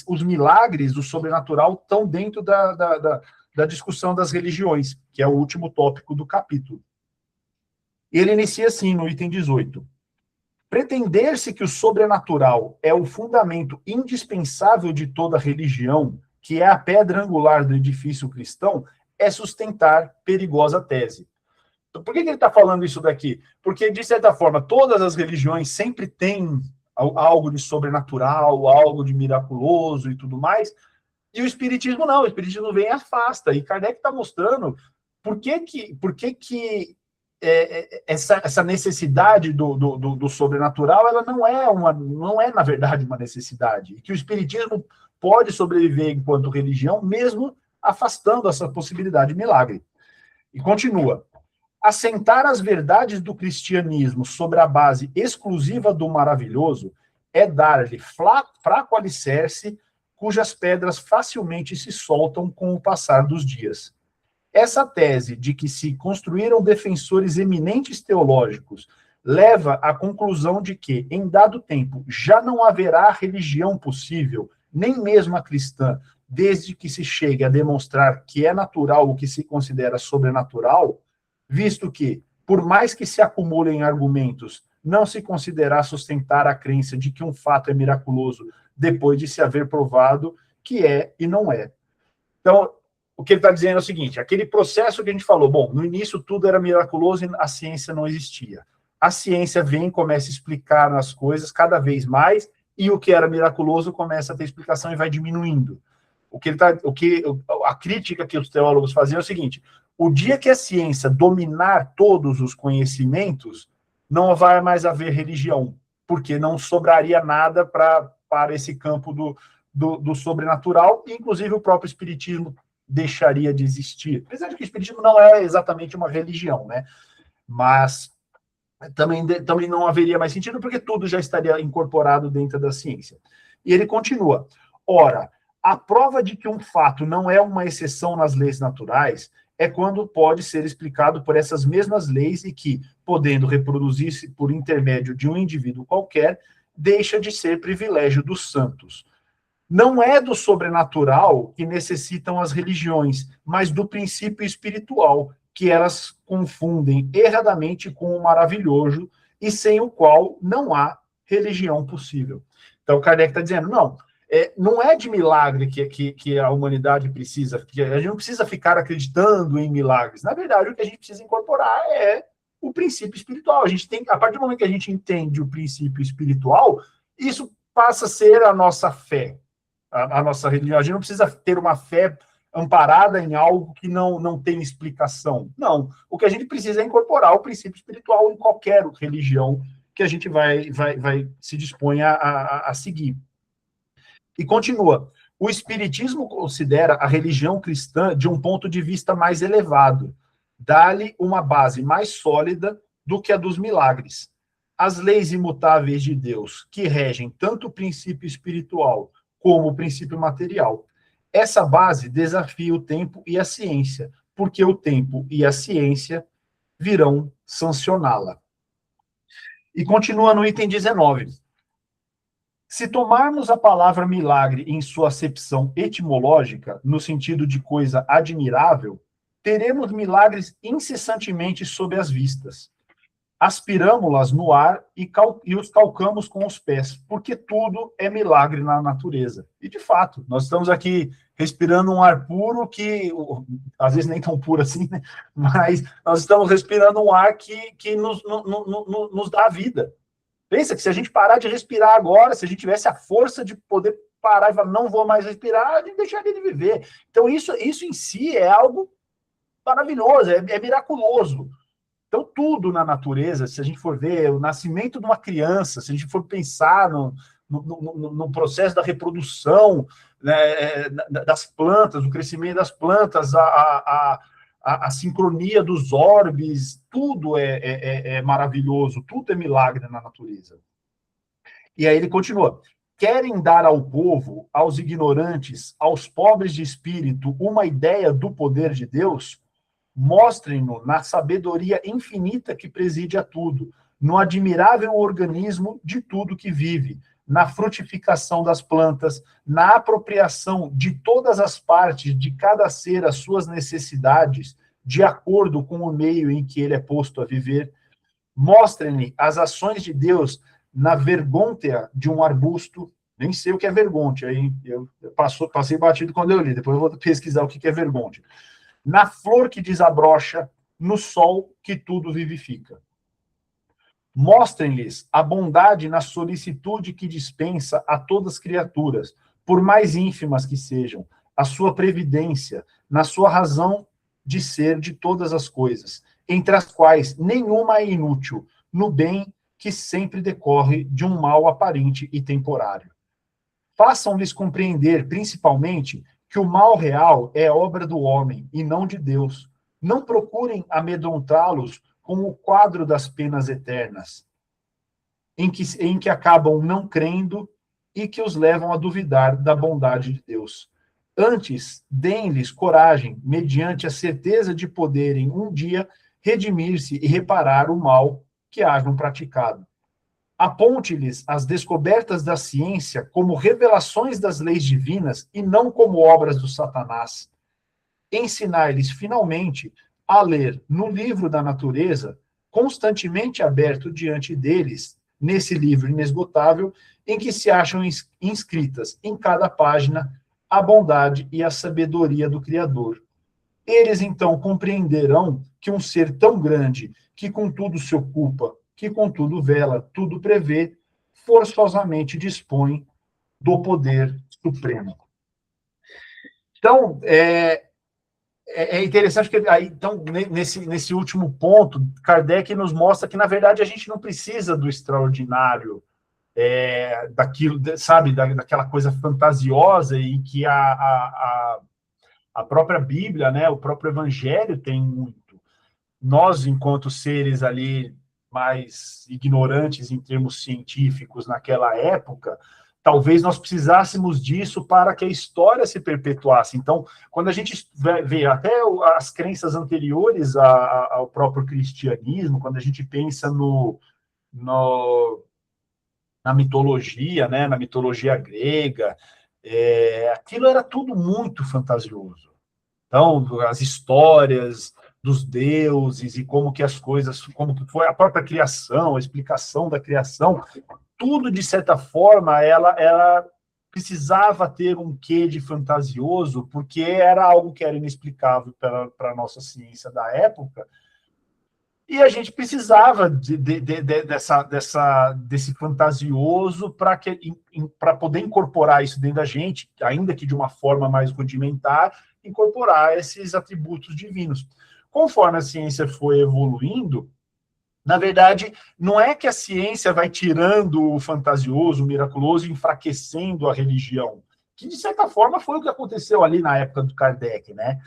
Speaker 1: os milagres, o sobrenatural, estão dentro da discussão das religiões, que é o último tópico do capítulo. Ele inicia assim, no item 18. Pretender-se que o sobrenatural é o fundamento indispensável de toda religião, que é a pedra angular do edifício cristão, é sustentar perigosa tese. Então, por que ele está falando isso daqui? Porque, de certa forma, todas as religiões sempre têm algo de sobrenatural, algo de miraculoso e tudo mais, e o Espiritismo não, o Espiritismo vem e afasta, e Kardec está mostrando por que essa necessidade do sobrenatural, ela não é, na verdade, uma necessidade, e que o Espiritismo pode sobreviver enquanto religião, mesmo afastando essa possibilidade de milagre. E continua. Assentar as verdades do cristianismo sobre a base exclusiva do maravilhoso é dar-lhe fraco alicerce, cujas pedras facilmente se soltam com o passar dos dias. Essa tese de que se construíram defensores eminentes teológicos leva à conclusão de que, em dado tempo, já não haverá religião possível, nem mesmo a cristã, desde que se chegue a demonstrar que é natural o que se considera sobrenatural, visto que, por mais que se acumulem argumentos, não se considerar sustentar a crença de que um fato é miraculoso depois de se haver provado que é e não é. Então, o que ele está dizendo é o seguinte, aquele processo que a gente falou, bom, no início tudo era miraculoso e a ciência não existia. A ciência vem e começa a explicar as coisas cada vez mais, e o que era miraculoso começa a ter explicação e vai diminuindo. A crítica que os teólogos faziam é o seguinte, o dia que a ciência dominar todos os conhecimentos, não vai mais haver religião, porque não sobraria nada para esse campo do sobrenatural, e inclusive o próprio Espiritismo deixaria de existir. Apesar de que o Espiritismo não é exatamente uma religião, né? Mas também não haveria mais sentido, porque tudo já estaria incorporado dentro da ciência. E ele continua. Ora, a prova de que um fato não é uma exceção nas leis naturais é quando pode ser explicado por essas mesmas leis e que, podendo reproduzir-se por intermédio de um indivíduo qualquer, deixa de ser privilégio dos santos. Não é do sobrenatural que necessitam as religiões, mas do princípio espiritual, que elas confundem erradamente com o maravilhoso e sem o qual não há religião possível. Então, Kardec está dizendo, não é de milagre que a humanidade precisa, que a gente não precisa ficar acreditando em milagres. Na verdade, o que a gente precisa incorporar é o princípio espiritual. A partir do momento que a gente entende o princípio espiritual, isso passa a ser a nossa fé, a nossa religião. A gente não precisa ter uma fé amparada em algo que não tem explicação. Não. O que a gente precisa é incorporar o princípio espiritual em qualquer religião que a gente vai se dispõe a seguir. E continua. O Espiritismo considera a religião cristã de um ponto de vista mais elevado. Dá-lhe uma base mais sólida do que a dos milagres. As leis imutáveis de Deus, que regem tanto o princípio espiritual como o princípio material. Essa base desafia o tempo e a ciência, porque o tempo e a ciência virão sancioná-la. E continua no item 19. Se tomarmos a palavra milagre em sua acepção etimológica, no sentido de coisa admirável, teremos milagres incessantemente sob as vistas. Aspiramos-las no ar e os calcamos com os pés, porque tudo é milagre na natureza. E, de fato, nós estamos aqui respirando um ar puro que, às vezes nem tão puro assim, né? Mas nós estamos respirando um ar que nos dá vida. Pensa que se a gente parar de respirar agora, se a gente tivesse a força de poder parar e falar, não vou mais respirar, a gente deixaria de viver. Então, isso em si é algo maravilhoso, é miraculoso. Então, tudo na natureza, se a gente for ver o nascimento de uma criança, se a gente for pensar no processo da reprodução, né, das plantas, o crescimento das plantas, a sincronia dos orbes, tudo é maravilhoso, tudo é milagre na natureza. E aí ele continua. Querem dar ao povo, aos ignorantes, aos pobres de espírito, uma ideia do poder de Deus? Mostrem-no na sabedoria infinita que preside a tudo, no admirável organismo de tudo que vive, na frutificação das plantas, na apropriação de todas as partes de cada ser às suas necessidades, de acordo com o meio em que ele é posto a viver. Mostrem-lhe as ações de Deus na vergôntea de um arbusto. Nem sei o que é vergôntea, aí eu passei batido quando eu li, depois eu vou pesquisar o que é vergôntea. Na flor que desabrocha, no sol que tudo vivifica. Mostrem-lhes a bondade na solicitude que dispensa a todas as criaturas, por mais ínfimas que sejam, a sua previdência, na sua razão de ser de todas as coisas, entre as quais nenhuma é inútil, no bem que sempre decorre de um mal aparente e temporário. Façam-lhes compreender, principalmente, que o mal real é obra do homem e não de Deus. Não procurem amedrontá-los com o quadro das penas eternas, em que acabam não crendo e que os levam a duvidar da bondade de Deus. Antes, deem-lhes coragem, mediante a certeza de poderem um dia redimir-se e reparar o mal que hajam praticado. Aponte-lhes as descobertas da ciência como revelações das leis divinas e não como obras do Satanás. Ensinar-lhes, finalmente, a ler no livro da natureza, constantemente aberto diante deles, nesse livro inesgotável, em que se acham inscritas em cada página a bondade e a sabedoria do Criador. Eles, então, compreenderão que um ser tão grande, que com tudo se ocupa, que com tudo vela, tudo prevê, forçosamente dispõe do poder supremo. Então, é interessante que, aí, então, nesse último ponto, Kardec nos mostra que, na verdade, a gente não precisa do extraordinário, daquilo, sabe, daquela coisa fantasiosa e que a própria Bíblia, né, o próprio Evangelho tem muito. Nós, enquanto seres ali mais ignorantes em termos científicos naquela época, talvez nós precisássemos disso para que a história se perpetuasse. Então, quando a gente vê até as crenças anteriores ao próprio cristianismo, quando a gente pensa na mitologia, né, na mitologia grega, aquilo era tudo muito fantasioso. Então, as histórias dos deuses e como que as coisas, como que foi a própria criação, a explicação da criação, tudo, de certa forma, ela precisava ter um quê de fantasioso, porque era algo que era inexplicável para a nossa ciência da época, e a gente precisava desse fantasioso para poder incorporar isso dentro da gente, ainda que de uma forma mais rudimentar, incorporar esses atributos divinos. Conforme a ciência foi evoluindo, na verdade, não é que a ciência vai tirando o fantasioso, o miraculoso, enfraquecendo a religião, que, de certa forma, foi o que aconteceu ali na época do Kardec, né?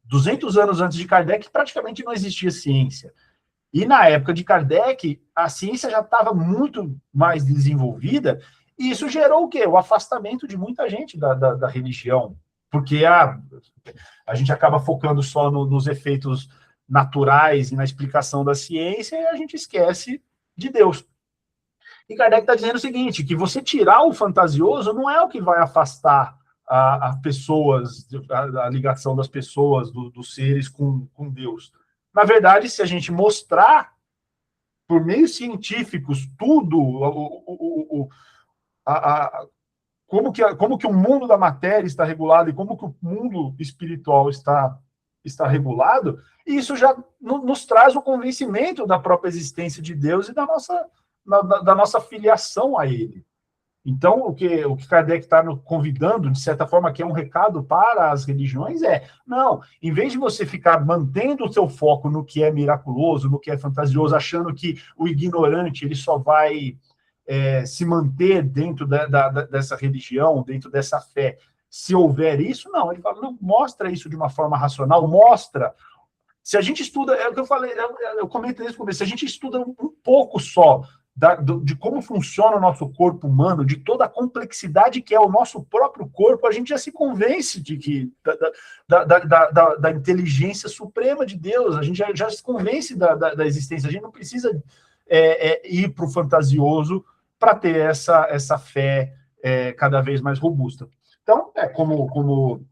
Speaker 1: 200 anos antes de Kardec, praticamente não existia ciência. E, na época de Kardec, a ciência já estava muito mais desenvolvida, e isso gerou o quê? O afastamento de muita gente da religião, porque a gente acaba focando só nos efeitos naturais e na explicação da ciência, e a gente esquece de Deus. E Kardec está dizendo o seguinte, que você tirar o fantasioso não é o que vai afastar a pessoas, a ligação das pessoas, dos seres com Deus. Na verdade, se a gente mostrar, por meios científicos, tudo, como que o mundo da matéria está regulado e como que o mundo espiritual está regulado, isso já nos traz o convencimento da própria existência de Deus e da nossa filiação a Ele. Então, o que Kardec está convidando, de certa forma, que é um recado para as religiões, não, em vez de você ficar mantendo o seu foco no que é miraculoso, no que é fantasioso, achando que o ignorante ele só vai se manter dentro dessa religião, dentro dessa fé, se houver isso, não, ele fala, não, mostra isso de uma forma racional, mostra. Se a gente estuda, é o que eu falei, eu comentei nesse começo, se a gente estuda um pouco só de como funciona o nosso corpo humano, de toda a complexidade que é o nosso próprio corpo, a gente já se convence de que da inteligência suprema de Deus, a gente já se convence da existência, a gente não precisa ir para o fantasioso para ter essa fé cada vez mais robusta. Então, como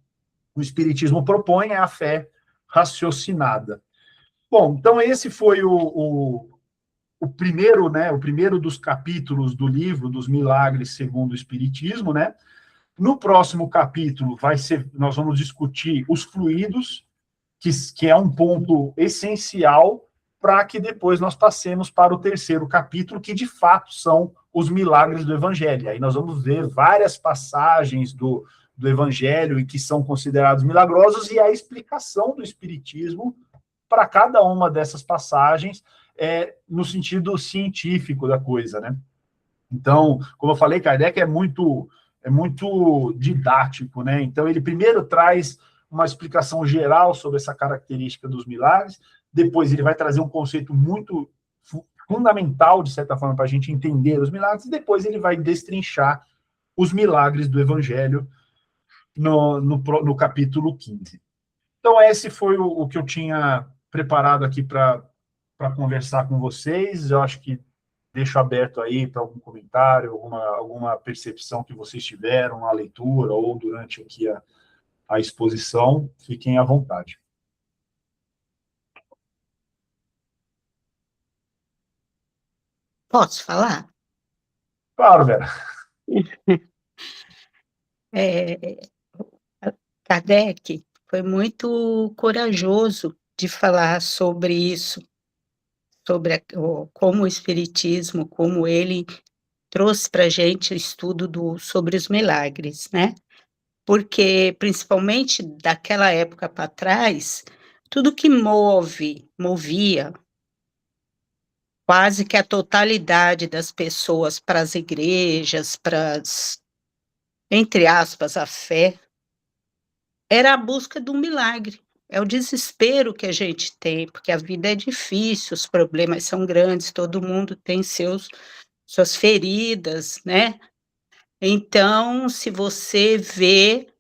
Speaker 1: o Espiritismo propõe, é a fé raciocinada. Bom, então esse foi o primeiro, né, o primeiro dos capítulos do livro dos Milagres segundo o Espiritismo, né? No próximo capítulo nós vamos discutir os fluidos, que é um ponto essencial para que depois nós passemos para o terceiro capítulo, que de fato são os milagres do Evangelho. Aí nós vamos ver várias passagens do Evangelho e que são considerados milagrosos e a explicação do Espiritismo para cada uma dessas passagens no sentido científico da coisa, né? Então, como eu falei, Kardec é muito didático, né? Então, ele primeiro traz uma explicação geral sobre essa característica dos milagres, depois ele vai trazer um conceito muito fundamental, de certa forma, para a gente entender os milagres, e depois ele vai destrinchar os milagres do Evangelho no capítulo 15. Então, esse foi o que eu tinha preparado aqui para conversar com vocês. Eu acho que deixo aberto aí para algum comentário, alguma percepção que vocês tiveram na leitura ou durante aqui a exposição. Fiquem à vontade.
Speaker 2: Posso falar?
Speaker 1: Claro, Vera.
Speaker 2: Kardec foi muito corajoso de falar sobre isso, sobre como o Espiritismo, como ele trouxe para a gente o estudo sobre os milagres, né? Porque, principalmente daquela época para trás, tudo que movia quase que a totalidade das pessoas para as igrejas, entre aspas, a fé, era a busca do milagre. É o desespero que a gente tem, porque a vida é difícil, os problemas são grandes, todo mundo tem suas feridas, né? Então, se você vê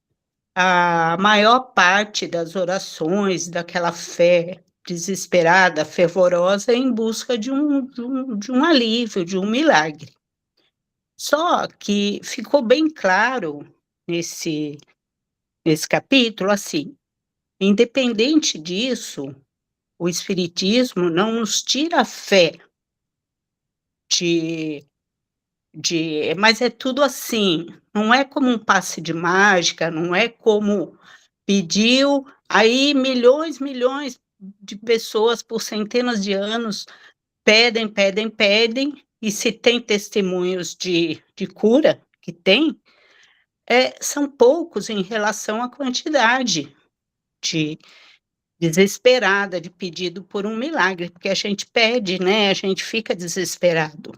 Speaker 2: a maior parte das orações daquela fé desesperada, fervorosa, em busca de um alívio, de um milagre. Só que ficou bem claro nesse capítulo, assim, independente disso, o Espiritismo não nos tira a fé mas é tudo assim, não é como um passe de mágica, não é como pediu, aí milhões de pessoas por centenas de anos pedem, e se tem testemunhos de cura, que tem, são poucos em relação à quantidade de desesperada, de pedido por um milagre, porque a gente pede, né, a gente fica desesperado.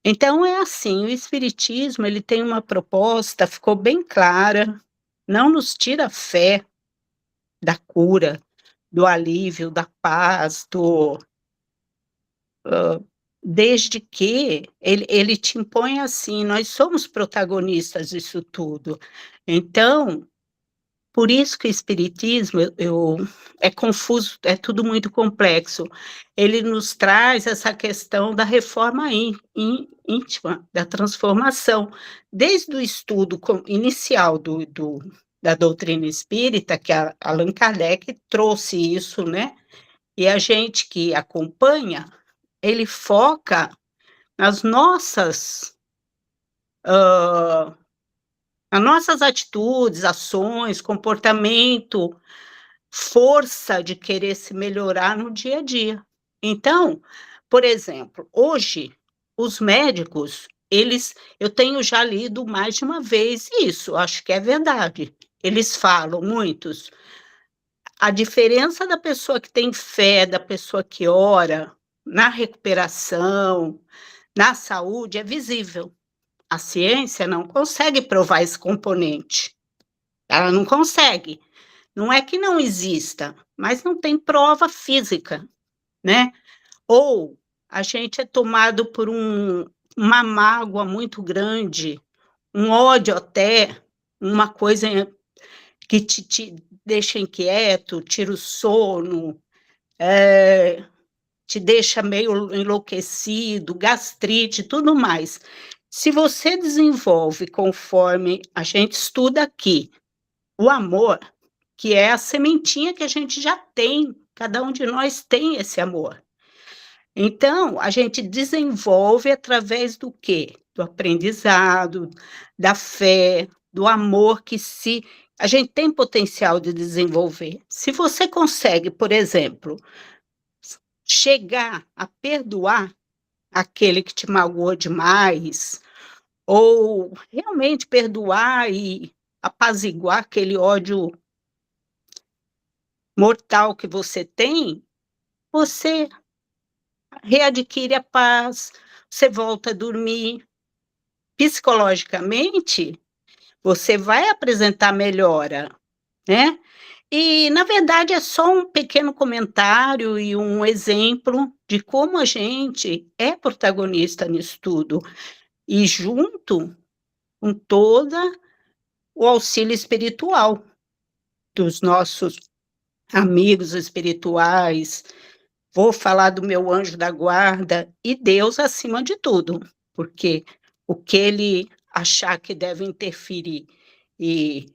Speaker 2: Então é assim, o Espiritismo, ele tem uma proposta, ficou bem clara, não nos tira a fé da cura, do alívio, da paz, desde que ele te impõe assim, nós somos protagonistas disso tudo. Então, Por isso que o espiritismo é confuso, é tudo muito complexo. Ele nos traz essa questão da reforma íntima, da transformação. Desde o estudo inicial da doutrina espírita, que Allan Kardec trouxe isso, né? E a gente que acompanha, ele foca nas nossas atitudes, ações, comportamento, força de querer se melhorar no dia a dia. Então, por exemplo, hoje, os médicos, eu tenho já lido mais de uma vez isso, acho que é verdade. Eles falam, muitos, a diferença da pessoa que tem fé, da pessoa que ora, na recuperação, na saúde, é visível. A ciência não consegue provar esse componente. Ela não consegue. Não é que não exista, mas não tem prova física, né? Ou a gente é tomado por uma mágoa muito grande, um ódio até, uma coisa que te deixa inquieto, tira o sono, te deixa meio enlouquecido, gastrite, tudo mais. Se você desenvolve, conforme a gente estuda aqui, o amor, que é a sementinha que a gente já tem, cada um de nós tem esse amor. Então, a gente desenvolve através do quê? Do aprendizado, da fé, do amor a gente tem potencial de desenvolver. Se você consegue, por exemplo, chegar a perdoar aquele que te magoou demais, ou realmente perdoar e apaziguar aquele ódio mortal que você tem, você readquire a paz, você volta a dormir. Psicologicamente, você vai apresentar melhora, né? E, na verdade, é só um pequeno comentário e um exemplo de como a gente é protagonista nisso tudo. E junto com todo o auxílio espiritual dos nossos amigos espirituais, vou falar do meu anjo da guarda e Deus acima de tudo, porque o que ele achar que deve interferir e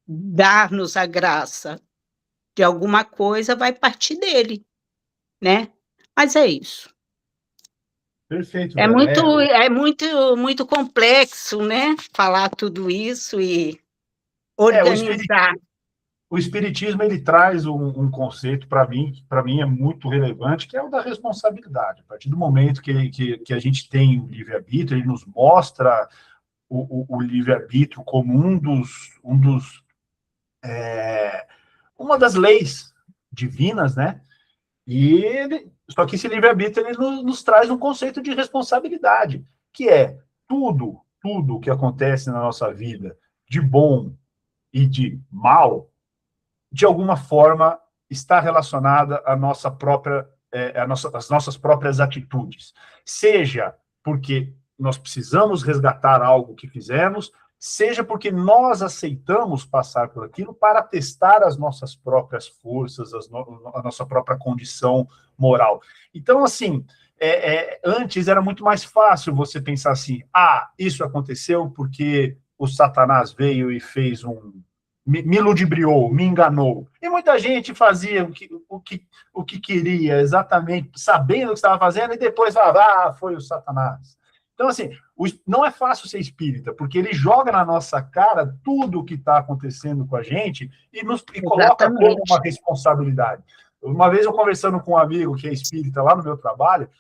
Speaker 2: dar-nos a graça de alguma coisa vai partir dele, né? Mas é isso.
Speaker 1: Perfeito,
Speaker 2: É
Speaker 1: Vera.
Speaker 2: muito complexo, né? Falar tudo isso e
Speaker 1: É,
Speaker 2: organizar.
Speaker 1: o espiritismo ele traz um conceito para mim é muito relevante, que é o da responsabilidade. A partir do momento que a gente tem o livre-arbítrio, ele nos mostra o livre-arbítrio como uma das leis divinas, né? Só que esse livre-arbítrio ele nos traz um conceito de responsabilidade, que é tudo que acontece na nossa vida, de bom e de mal, de alguma forma está relacionada à nossa própria, às nossas próprias atitudes. Seja porque nós precisamos resgatar algo que fizemos, seja porque nós aceitamos passar por aquilo para testar as nossas próprias forças, a nossa própria condição moral. Então, assim, antes era muito mais fácil você pensar assim, isso aconteceu porque o Satanás veio e fez me ludibriou, me enganou. E muita gente fazia o que queria, exatamente, sabendo o que estava fazendo, e depois falava, foi o Satanás. Então, assim, não é fácil ser espírita, porque ele joga na nossa cara tudo o que está acontecendo com a gente e coloca como uma responsabilidade. Uma vez eu conversando com um amigo que é espírita lá no meu trabalho,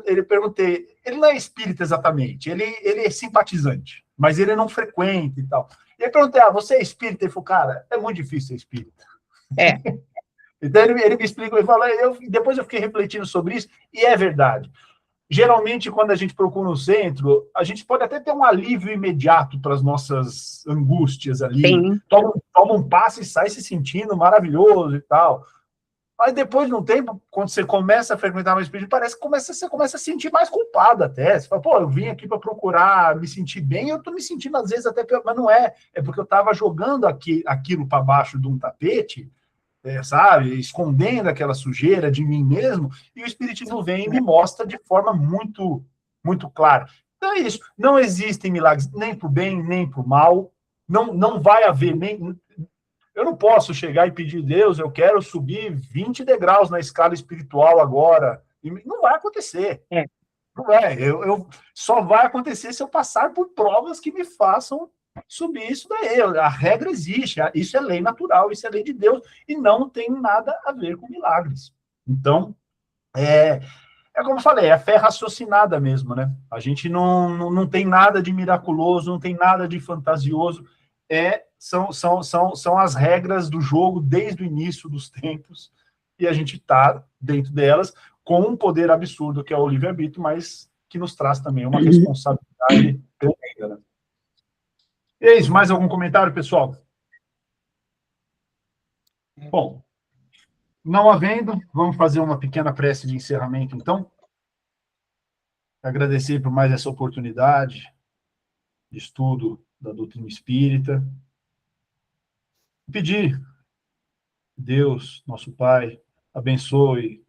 Speaker 1: ele perguntei, ele não é espírita exatamente, ele é simpatizante, mas ele não frequenta e tal. E aí perguntei, você é espírita? Ele falou, cara, é muito difícil ser espírita. Então ele me explicou, ele falou, depois eu fiquei refletindo sobre isso, e é verdade. Geralmente, quando a gente procura um centro, a gente pode até ter um alívio imediato para as nossas angústias ali. Toma um passo e sai se sentindo maravilhoso e tal. Aí depois de um tempo, quando você começa a frequentar mais espírito, parece que você começa a se sentir mais culpado até. Você fala, pô, eu vim aqui para procurar me sentir bem, eu tô me sentindo às vezes até pior, mas não é. É porque eu estava jogando aquilo para baixo de um tapete, sabe? Escondendo aquela sujeira de mim mesmo, e o espiritismo vem e me mostra de forma muito, muito clara. Então é isso. Não existem milagres nem para o bem, nem para o mal. Não vai haver nem... Eu não posso chegar e pedir, Deus, eu quero subir 20 degraus na escala espiritual agora. E não vai acontecer. Não é. Só vai acontecer se eu passar por provas que me façam subir isso daí. A regra existe. Isso é lei natural, isso é lei de Deus. E não tem nada a ver com milagres. Então, é como eu falei, é a fé raciocinada mesmo, né? A gente não tem nada de miraculoso, não tem nada de fantasioso. São as regras do jogo desde o início dos tempos, e a gente está dentro delas com um poder absurdo que é o livre-arbítrio, mas que nos traz também uma responsabilidade tremenda, né? E é isso, mais algum comentário, pessoal? Bom, não havendo, vamos fazer uma pequena prece de encerramento, então. Agradecer por mais essa oportunidade de estudo da doutrina espírita. Pedir, Deus, nosso Pai, abençoe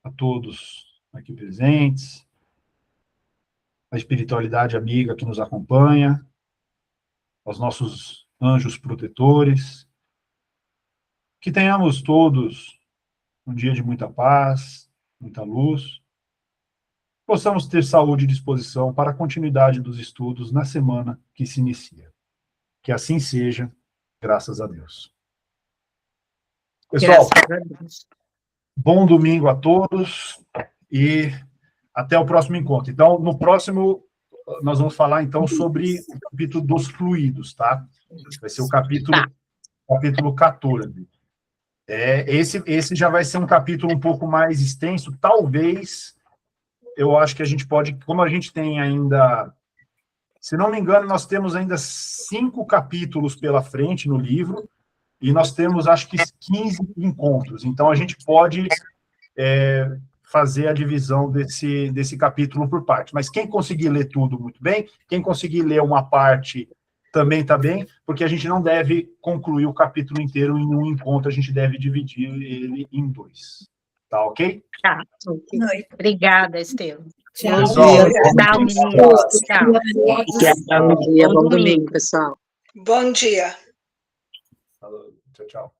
Speaker 1: a todos aqui presentes, a espiritualidade amiga que nos acompanha, aos nossos anjos protetores, que tenhamos todos um dia de muita paz, muita luz, possamos ter saúde e disposição para a continuidade dos estudos na semana que se inicia. Que assim seja, graças a Deus. Pessoal, bom domingo a todos e até o próximo encontro. Então, no próximo, nós vamos falar, então, sobre o capítulo dos fluidos, tá? Vai ser o capítulo 14. Esse já vai ser um capítulo um pouco mais extenso, talvez, eu acho que a gente pode, como a gente tem ainda, se não me engano, nós temos ainda 5 capítulos pela frente no livro, e nós temos, acho que, 15 encontros. Então, a gente pode fazer a divisão desse capítulo por parte. Mas quem conseguir ler tudo, muito bem. Quem conseguir ler uma parte, também está bem, porque a gente não deve concluir o capítulo inteiro em um encontro, a gente deve dividir ele em 2. Tá ok?
Speaker 2: Tá. Obrigada, Estevam.
Speaker 4: Tchau.
Speaker 2: Tchau, meninas. Tchau.
Speaker 3: Bom dia, bom domingo, pessoal.
Speaker 4: Bom dia.
Speaker 1: Tchau, tchau.